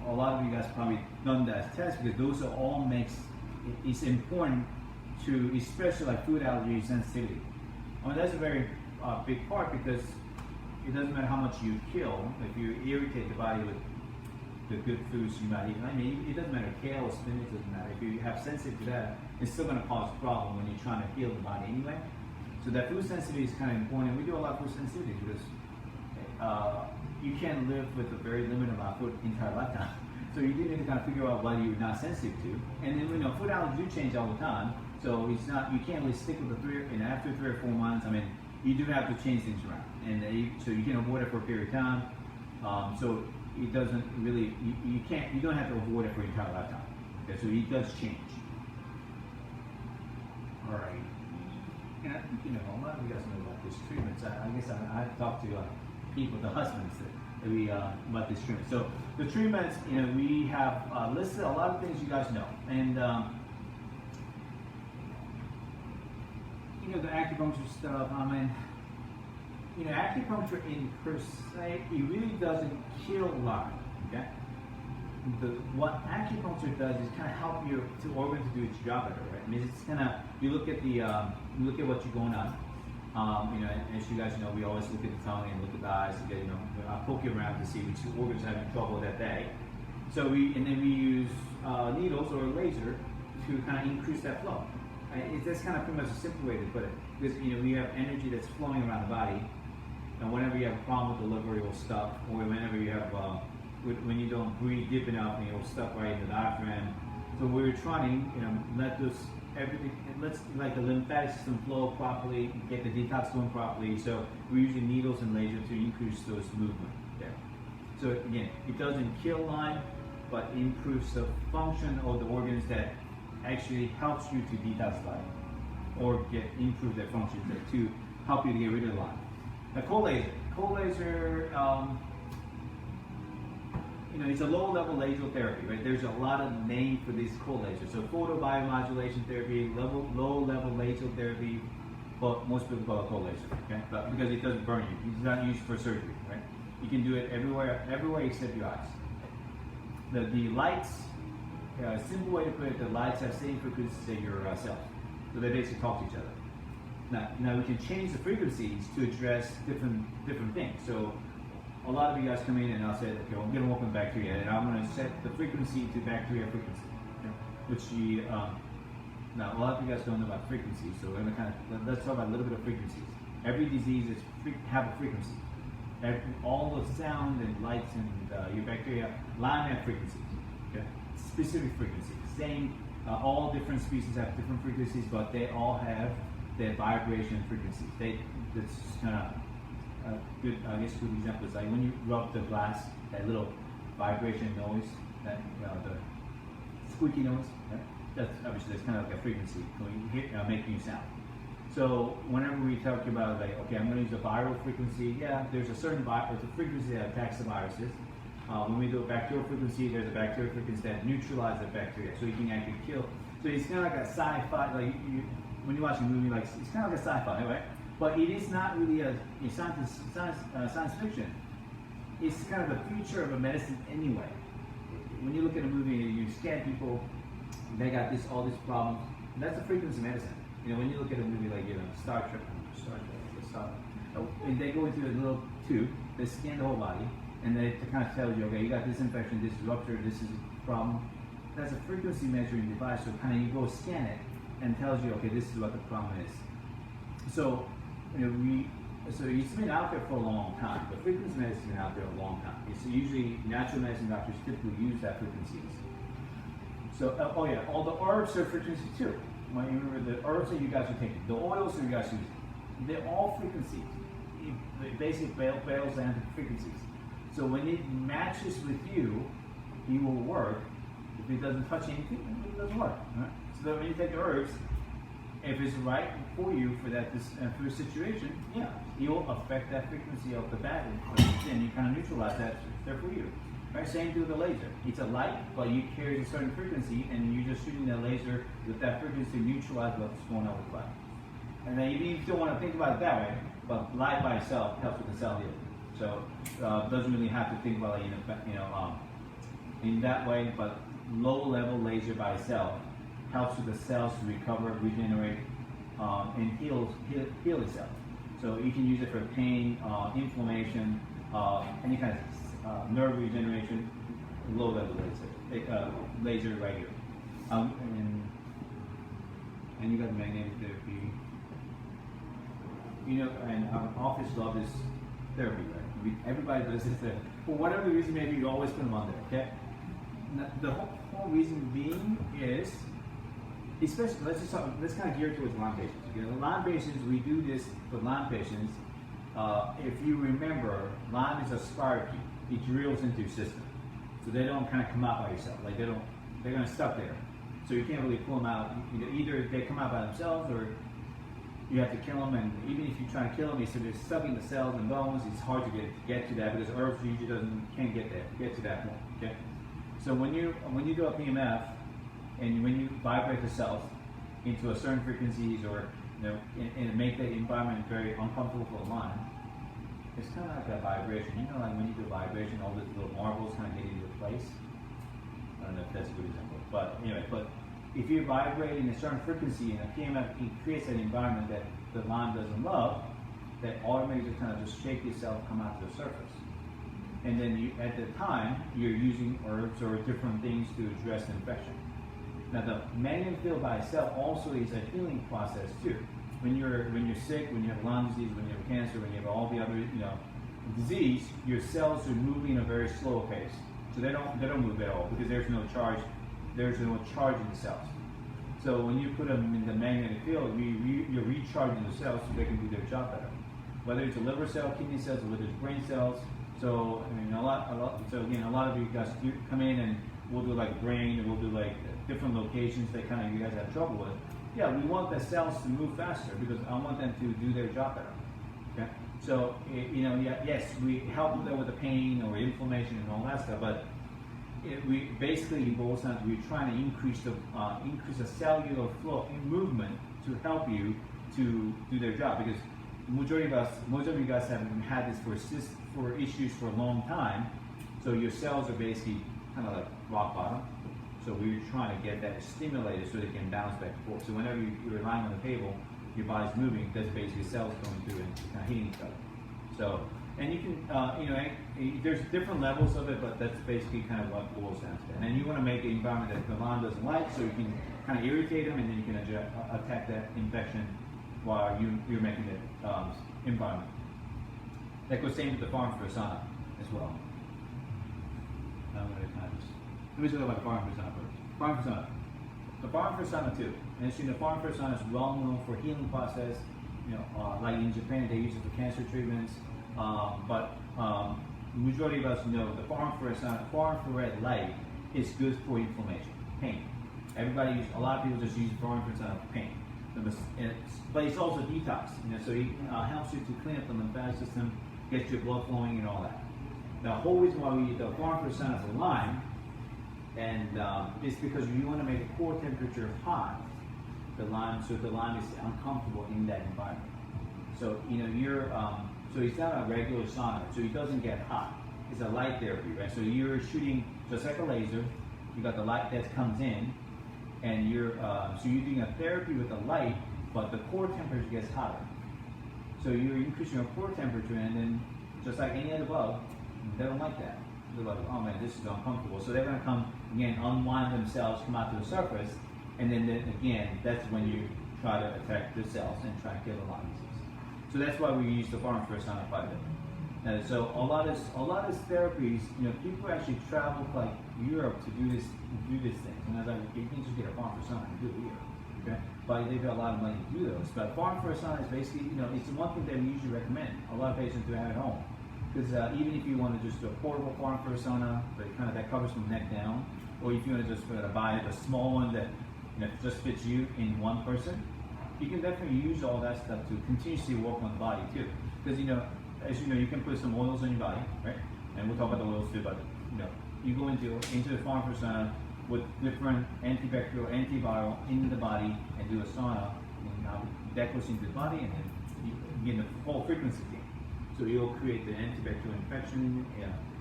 a lot of you guys probably done that test because those are all it's important to, especially like food allergy sensitivity. I mean, that's a very big part because it doesn't matter how much you kill, if you irritate the body with the good foods you might eat. I mean, it doesn't matter, kale or spinach doesn't matter. If you have sensitive to that, it's still going to cause a problem when you're trying to heal the body anyway. So that food sensitivity is kind of important. We do a lot of food sensitivity because you can't live with a very limited amount of food entire lifetime. So you do need to kind of figure out what you're not sensitive to. And then, you know, food allergies do change all the time. So it's not, you can't really stick with after 3 or 4 months, I mean, you do have to change things around. And so you can avoid it for a period of time. So it doesn't really, you don't have to avoid it for your entire lifetime. Okay, so it does change. All right. And I think, you know, a lot of you guys know about this treatment. So I guess I've talked to people, the husbands, about this treatment. So the treatments, you know, we have listed a lot of things you guys know. And, you know, the acupuncture stuff, I mean, you know, acupuncture in per se, it really doesn't kill Lyme, okay? What acupuncture does is kind of help your organ to do its job better, right? I mean, it's kind of, you look at what's going on. You know, as you guys know, we always look at the tongue and look at the eyes to get, you know, poke you around to see which organs are having trouble that day. So then we use needles or a laser to kind of increase that flow. That's kind of pretty much a simple way to put it, because you know we have energy that's flowing around the body, and whenever you have a problem with delivery or stuff, or whenever you have when you don't breathe deep enough and you're stuck right in the diaphragm. So we're trying, you know, let's like the lymphatic system flow properly, get the detox going properly. So we're using needles and laser to increase those movement there. So again, it doesn't kill Lyme, but improves the function of the organs that actually helps you to detoxify or improve their functions there to help you to get rid of Lyme. Now, cold laser, you know, it's a low-level laser therapy, right? There's a lot of names for these cold lasers. So photobiomodulation therapy, low-level laser therapy, but most people call it cold laser, okay? But because it doesn't burn you, it's not used for surgery, right? You can do it everywhere except your eyes. The lights, a simple way to put it, the lights have same frequencies as your cells, so they basically talk to each other. Now we can change the frequencies to address different things. So a lot of you guys come in and I'll say, okay, I'm going to open bacteria, and I'm going to set the frequency to bacteria frequency, okay? Which now a lot of you guys don't know about frequencies, so we're going to let's talk about a little bit of frequencies. Every disease have a frequency. All the sound and lights and your bacteria, Lyme have frequencies, okay? Specific frequencies. Same, all different species have different frequencies, but they all have their vibration frequencies. That's kind of good. I guess a good example is like when you rub the glass, that little vibration noise, that the squeaky noise. Right? That's kind of like a frequency making you sound. So whenever we talk about like, okay, I'm going to use a viral frequency. Yeah, there's a certain frequency that attacks the viruses. When we do a bacterial frequency, there's a bacterial frequency that neutralizes the bacteria, so you can actually kill. So it's kind of like a sci-fi, like when you watch a movie, like it's kind of like a sci-fi, right? But it is not really a science fiction. It's kind of the future of a medicine anyway. When you look at a movie and you scan people, they got all these problems. That's a frequency medicine. You know, when you look at a movie like Star Trek, and they go into a little tube, they scan the whole body, and they kind of tell you, okay, you got this infection, this is rupture, this is a problem. that's a frequency measuring device. So kind of you go scan it and tells you, okay, this is what the problem is. So it's been out there for a long time. The frequency medicine has been out there a long time. It's usually natural medicine doctors typically use that frequencies. So all the herbs are frequency too. When you remember the herbs that you guys are taking, the oils that you guys use, they're all frequencies. It basically boils down to frequencies. So when it matches with you, it will work. If it doesn't touch anything, it doesn't work. Right? So that when you take the herbs, if it's right for you for that for your situation, yeah, it will affect that frequency of the battery, and you kind of neutralize that there for you. Right? Same thing with the laser. It's a light, but you carry a certain frequency, and you're just shooting that laser with that frequency to neutralize what's going on with the light. And then you still want to think about it that way, but light by itself helps with the cell healing. So doesn't really have to think about it in that way, but low-level laser by itself helps with the cells to recover, regenerate, and heal itself. So you can use it for pain, inflammation, any kind of nerve regeneration, low-level laser right here. And you got magnetic therapy. And our office love this therapy, right? Everybody does this. For whatever reason, maybe you always put them on there, okay? Now, the whole reason being is, especially, let's kind of gear towards Lyme patients. Okay? The Lyme patients, we do this for Lyme patients. If you remember, Lyme is a spirochete. It drills into your system. So they don't kind of come out by yourself. Like they're going to stuck there. So you can't really pull them out. Either they come out by themselves, or you have to kill them. And even if you try to kill them, so they're stuck in the cells and bones. It's hard to get to that because herbs usually can't get to that point. Okay. So when you do a PMF and when you vibrate the cells into a certain frequencies, or and make the environment very uncomfortable for the Lyme, it's kind of like that vibration. Like when you do vibration, all these little marbles kind of get into place. I don't know if that's a good example, but anyway, if you're vibrating a certain frequency in a PMF, it creates an environment that the Lyme doesn't love, that automatically just kind of just shake itself, come out to the surface. And then at the time, you're using herbs or different things to address the infection. Now the magnetic field by itself also is a healing process too. When you're sick, when you have Lyme disease, when you have cancer, when you have all the other disease, your cells are moving at a very slow pace. So they don't move at all because there's no charge. There's no charge in the cells. So when you put them in the magnetic field, you're recharging the cells so they can do their job better. Whether it's a liver cell, kidney cells, or whether it's brain cells. So a lot. So again, a lot of you guys come in and we'll do like brain, or we'll do like different locations that kind of you guys have trouble with. Yeah, we want the cells to move faster because I want them to do their job better. Okay. So yes, we help them with the pain or inflammation and all that stuff, but we basically boils down to we're trying to increase the cellular flow and movement to help you to do their job, because most of you guys have had this for issues for a long time. So your cells are basically kind of like rock bottom. So we're trying to get that stimulated so they can bounce back and forth. So whenever you're lying on the table, your body's moving. That's basically cells going through and kind of hitting each other. So, and you can, there's different levels of it, but that's basically kind of what boils down to. And then you want to make an environment that the Lyme doesn't like, so you can kind of irritate them, and then you can attack that infection while you're making the environment. That goes same with the farm for sauna as well. Let me talk about the farm for sauna first. Farm for sauna. The farm for sauna too. And the farm for sauna is well known for healing process. Like in Japan, they use it for cancer treatments. But the majority of us know the far infrared light is good for inflammation, pain. A lot of people just use far infrared for pain. But it's also detox. So it helps you to clean up the lymphatic system, get your blood flowing, and all that. The whole reason why we use the far infrared for Lyme, and it's because you want to make the core temperature high. The Lyme is uncomfortable in that environment. So so it's not a regular sauna, so it doesn't get hot. It's a light therapy, right? So you're shooting just like a laser. You got the light that comes in, and you're doing a therapy with the light, but the core temperature gets hotter. So you're increasing your core temperature, and then just like any other bug, they don't like that. they're like, oh man, this is uncomfortable. So they're gonna come again, unwind themselves, come out to the surface, and then again, that's when you try to attack the cells and try to kill the Lyme disease. So that's why we use the foreign first sauna quite a bit. So a lot of therapies, people actually travel like Europe to do this thing. And I was like, you can just get a foreign first sauna and do it here. Okay? But they've got a lot of money to do those. But foreign first sauna is basically, it's the one thing that we usually recommend. A lot of patients do have at home. Because even if you want to just do a portable foreign first sauna, but that covers from neck down, or if you want to just buy a small one that just fits you in one person, you can definitely use all that stuff to continuously work on the body too. Because as you know, you can put some oils on your body, right? And we'll talk about the oils too. But you go into the foreign first sauna with different antibacterial, antiviral into the body and do a sauna, and now that goes into the body, and then you get the whole frequency thing. So you'll create the antibacterial infection,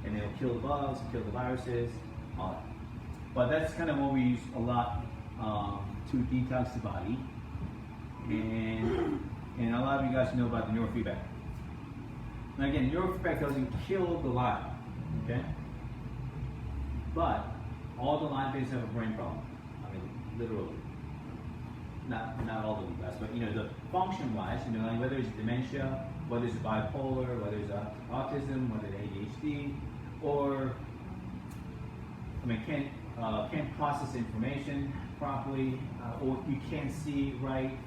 and it'll kill the bugs, kill the viruses, all that. But that's kind of what we use a lot to detox the body. And a lot of you guys know about the neurofeedback. Now again, neurofeedback doesn't kill the Lyme, okay? But all the Lyme patients have a brain problem. I mean, literally. Not all of you guys, but the function-wise, like whether it's dementia, whether it's bipolar, whether it's autism, whether it's ADHD, or can't process information properly, or you can't see right,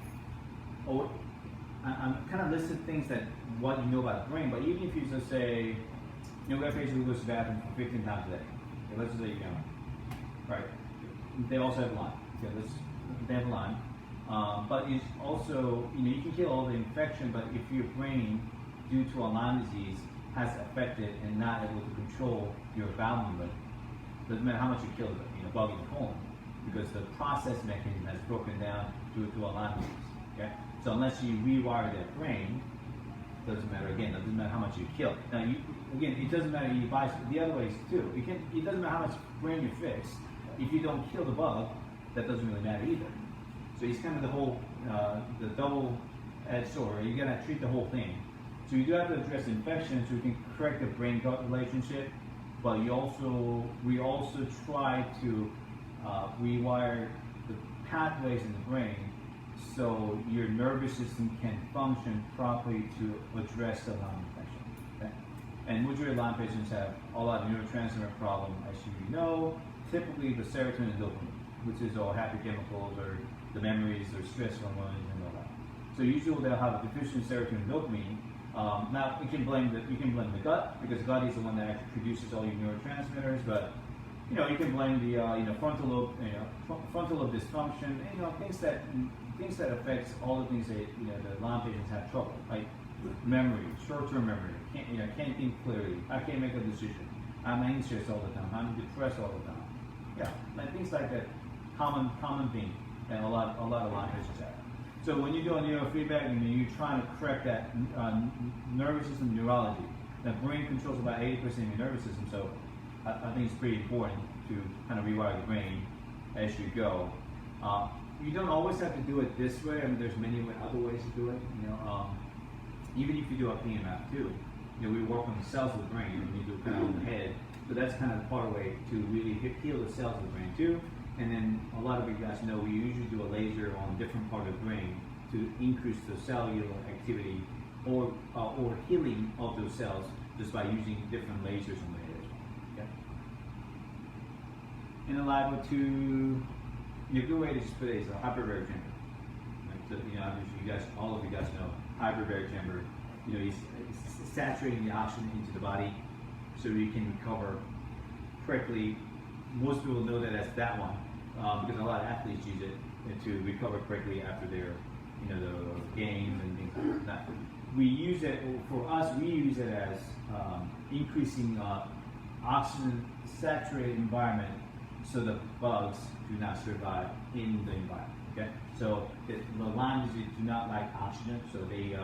or I'm kind of listed things that what you know about the brain. But even if you just say, we have patients who go to the bathroom 15 times a day. Okay, let's just say right? They also have Lyme. Okay, they have Lyme. But it's also, you can kill all the infection, but if your brain, due to a Lyme disease, has affected and not able to control your bowel movement, doesn't matter how much you kill the bug in the colon, because the process mechanism has broken down due to a Lyme disease. Okay, so unless you rewire that brain, doesn't matter again. It doesn't matter how much you kill. Now, it doesn't matter. You buy the other ways too. It doesn't matter how much brain you fix. If you don't kill the bug, that doesn't really matter either. So it's kind of the whole, the double-edged sword. You gotta treat the whole thing. So you do have to address the infection, so you can correct the brain-gut relationship. But we also try to rewire the pathways in the brain so your nervous system can function properly to address the Lyme infection. Okay? And majority of Lyme patients have a lot of neurotransmitter problem, as you know. Typically the serotonin and dopamine, which is all happy chemicals or the memories or stress hormones and all that. So usually they'll have a deficient serotonin and dopamine. Now you can blame the gut, because gut is the one that actually produces all your neurotransmitters. But you can blame the frontal lobe dysfunction, and things that affects all the things that the Lyme patients have trouble, like memory, short-term memory. Can't think clearly. I can't make a decision. I'm anxious all the time. I'm depressed all the time. Yeah, like things like that. Common thing that a lot of Lyme patients have. So when you do a neurofeedback, you're trying to correct that nervous system neurology. The brain controls about 80% of your nervous system, so I think it's pretty important to kind of rewire the brain as you go. You don't always have to do it this way. There's many other ways to do it. Even if you do a PMF too, we work on the cells of the brain, and we do kind of on the head. So that's kind of part of the way to really heal the cells of the brain too. And then a lot of you guys know we usually do a laser on a different part of the brain to increase the cellular activity or healing of those cells just by using different lasers on the head as well. Okay? In the lab two, a good way to just put it is a hyperbaric chamber. Right? So, all of you guys know hyperbaric chamber. It's saturating the oxygen into the body so you can recover quickly. Most people know that as that one, because a lot of athletes use it to recover quickly after their, the games and things like that. We use it as increasing oxygen saturated environment so the bugs do not survive in the environment. Okay, so the Lyme disease do not like oxygen, so they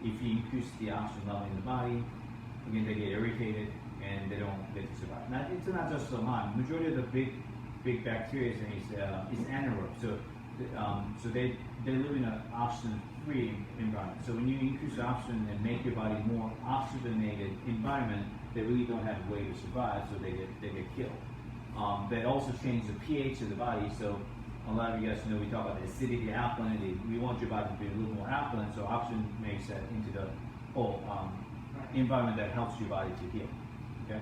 if you increase the oxygen level in the body, again they get irritated and they don't get to survive. Now it's not just the Lyme. Majority of the big bacteria is anaerobe. So So they live in an oxygen-free environment. So when you increase oxygen and make your body more oxygenated environment, they really don't have a way to survive, so they get killed. They also change the pH of the body. So a lot of you guys know we talk about the acidity, alkalinity. We want your body to be a little more alkaline, so oxygen makes that into the whole environment that helps your body to heal. Okay.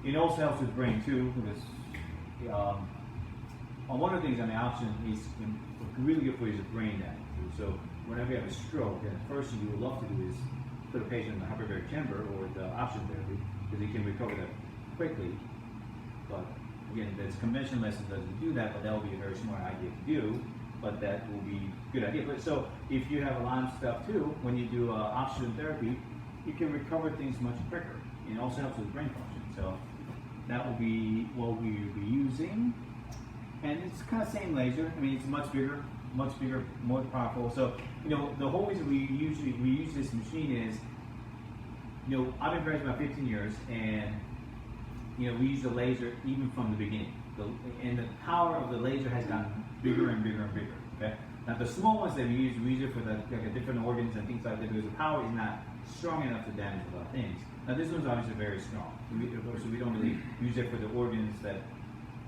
It also helps with brain too, because one of the things, oxygen is really good for you is brain damage. So whenever you have a stroke, then the first thing you would love to do is put a patient in the hyperbaric chamber or the oxygen therapy, because you can recover that quickly. But again, there's conventional medicine doesn't do that, but that would be a very smart idea to do. But that will be a good idea. But so if you have a Lyme stuff too, when you do oxygen therapy, you can recover things much quicker. And it also helps with brain function. So that will be what we will be using. And it's kind of same laser. I mean, it's much bigger, more powerful. So, the whole reason we use this machine is, I've been practicing about 15 years, and we use the laser even from the beginning. And the power of the laser has gotten bigger and bigger and bigger. Okay. Now the small ones that we use it for the different organs and things like that, because the power is not strong enough to damage a lot of things. Now this one's obviously very strong. So we don't really use it for the organs that,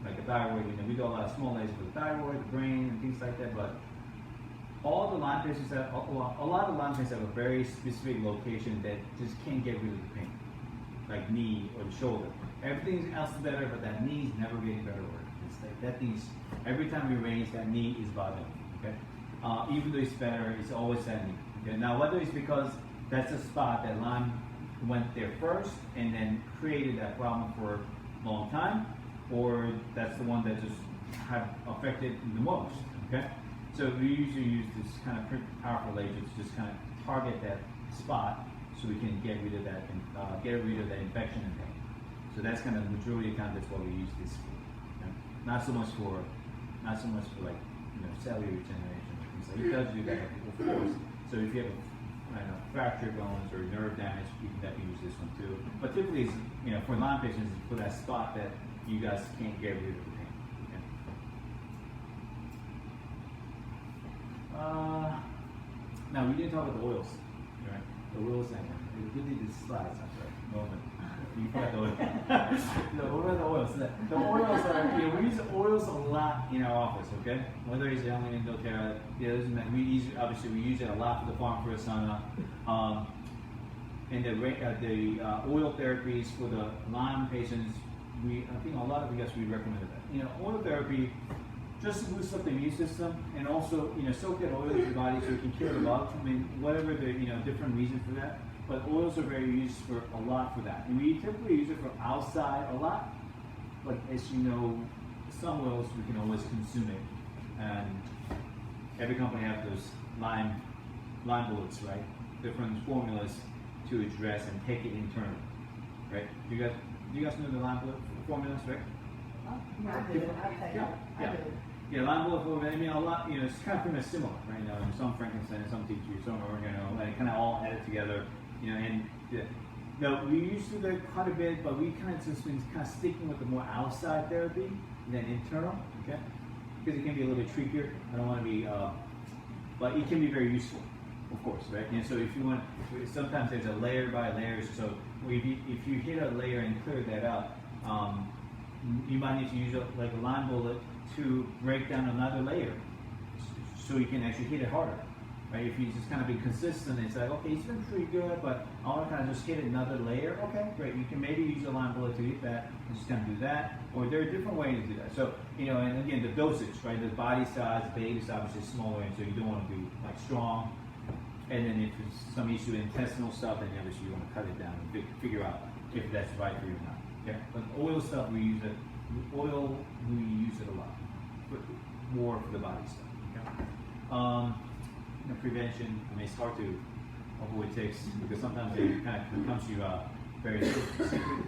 like the thyroid. We do a lot of small lasers for the thyroid, the brain, and things like that. But all the Lyme patients have, a lot of Lyme patients have a very specific location that just can't get rid of the pain, like knee or the shoulder. Everything else is better, but that knee is never getting better. It's like that thing's, every time we range, that knee is bothering me. Okay, even though it's better, it's always that knee. Okay, now whether it's because that's a spot that Lyme went there first and then created that problem for a long time, or that's the one that just have affected the most. Okay, so we usually use this kind of pretty powerful laser to just kind of target that spot, so we can get rid of that infection and pain. So that's kind of the majority of time. That's what we use this for. Okay? Not so much for like cellular regeneration. So it does do that, of course. So if you have a fractured bones or nerve damage, you can definitely use this one too. But typically, it's, for Lyme patients, it's for that spot that you guys can't get rid of the pain. Okay? Now we didn't talk about the oils, right? The oils and we did these slides. I'm sorry. Moment. You forgot the oil. What about the oils? The oils are, we use oils a lot in our office, okay? Whether it's Young doTERRA, obviously we use it a lot for the farm for sauna. And the oil therapies for the Lyme patients, I think a lot of you guys, we recommended that. Oil therapy just to boost up the immune system, and also, soak that oil into the body so it can kill the bugs. I mean, whatever the, different reasons for that. But oils are very used for a lot for that. And we typically use it for outside a lot. But as you know, some oils we can always consume it. And every company has those Lyme bullets, right? Different formulas to address and take it internal, right? Do you guys know the Lyme bullet formulas, right? Yeah, Lyme bullet formula. I mean, a lot. It's kind of pretty much similar, right? Some frankincense, some tea tree, some oregano, and kind of all added together. And no, we used to do that quite a bit, but we kind of just been kind of sticking with the more outside therapy than internal, okay? Because it can be a little bit trickier. I don't want to be, but it can be very useful, of course, right? And so if you want, sometimes there's a layer by layer. So if you hit a layer and clear that up, you might need to use like a Lyme bullet to break down another layer, so you can actually hit it harder. Right? If you just kind of be consistent, it's like, okay, it's been pretty good, but I want to kind of just hit another layer. Okay, great. You can maybe use a Lyme bullet to hit that and just kind of do that. Or there are different ways to do that. So, and again, the dosage, right? The body size, the baby size is smaller, and so you don't want to be like strong. And then if there's some issue with intestinal stuff, then obviously you want to cut it down and figure out if that's right for you or not. Okay. But oil stuff, we use it a lot, but more for the body stuff. Okay. Prevention, I mean, it's hard to avoid ticks because sometimes they kind of come to you very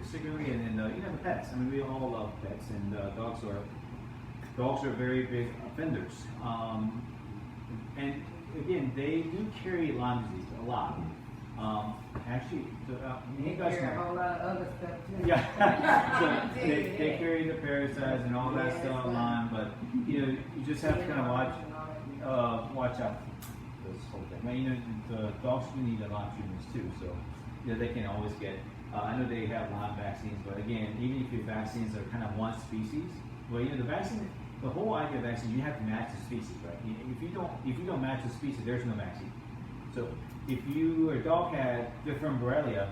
secretly, and then the pets. I mean, we all love pets, and dogs are very big offenders. And again, they do carry Lyme disease a lot. Actually, you guys carry a whole lot of other stuff too. Yeah, so they carry the parasites and all that stuff, Lyme, but you just have to kind of watch. watch out for this whole thing. Now, you know, the dogs do need a lot of treatments too, so they can always get. I know they have Lyme vaccines, but again, even if your vaccines are kind of one species, well, you know, the vaccine, the whole idea of vaccine, you have to match the species, right? If you don't match the species, there's no vaccine. So if your dog had different Borrelia,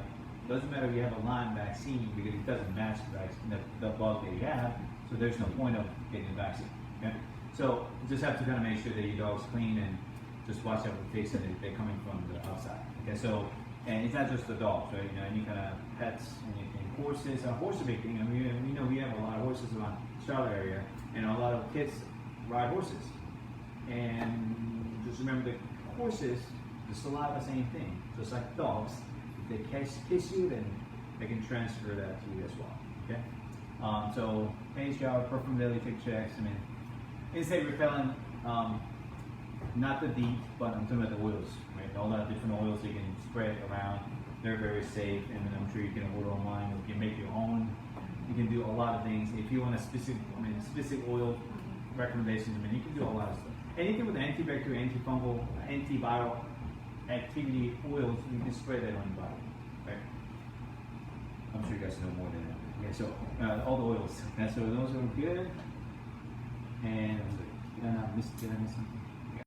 doesn't matter if you have a Lyme vaccine because it doesn't match the vaccine, the bug that you have, so there's no point of getting the vaccine. Okay? So you just have to kind of make sure that your dog's clean and just watch out for ticks and they're coming from the outside. Okay, so and it's not just the dogs, right? You know, any kind of pets, anything, horses. Horse is a big thing. I mean, we know we have a lot of horses around Charlotte area, and a lot of kids ride horses. And just remember that horses, the saliva, same thing. Just like dogs, if they kiss you, then they can transfer that to you as well. Okay. So pain shower, perfume daily tick checks. I mean, insect repellent. Not the DEET, but I'm talking about the oils, right? All that different oils you can spread around. They're very safe, and I'm sure you can order online. You can make your own. You can do a lot of things. If you want a specific oil recommendations, I mean, you can do a lot of stuff. Anything with antibacterial, antifungal, antiviral activity oils, you can spread that on your body, right? I'm sure you guys know more than that. Okay, so all the oils. Okay, so those are good. And did I miss something?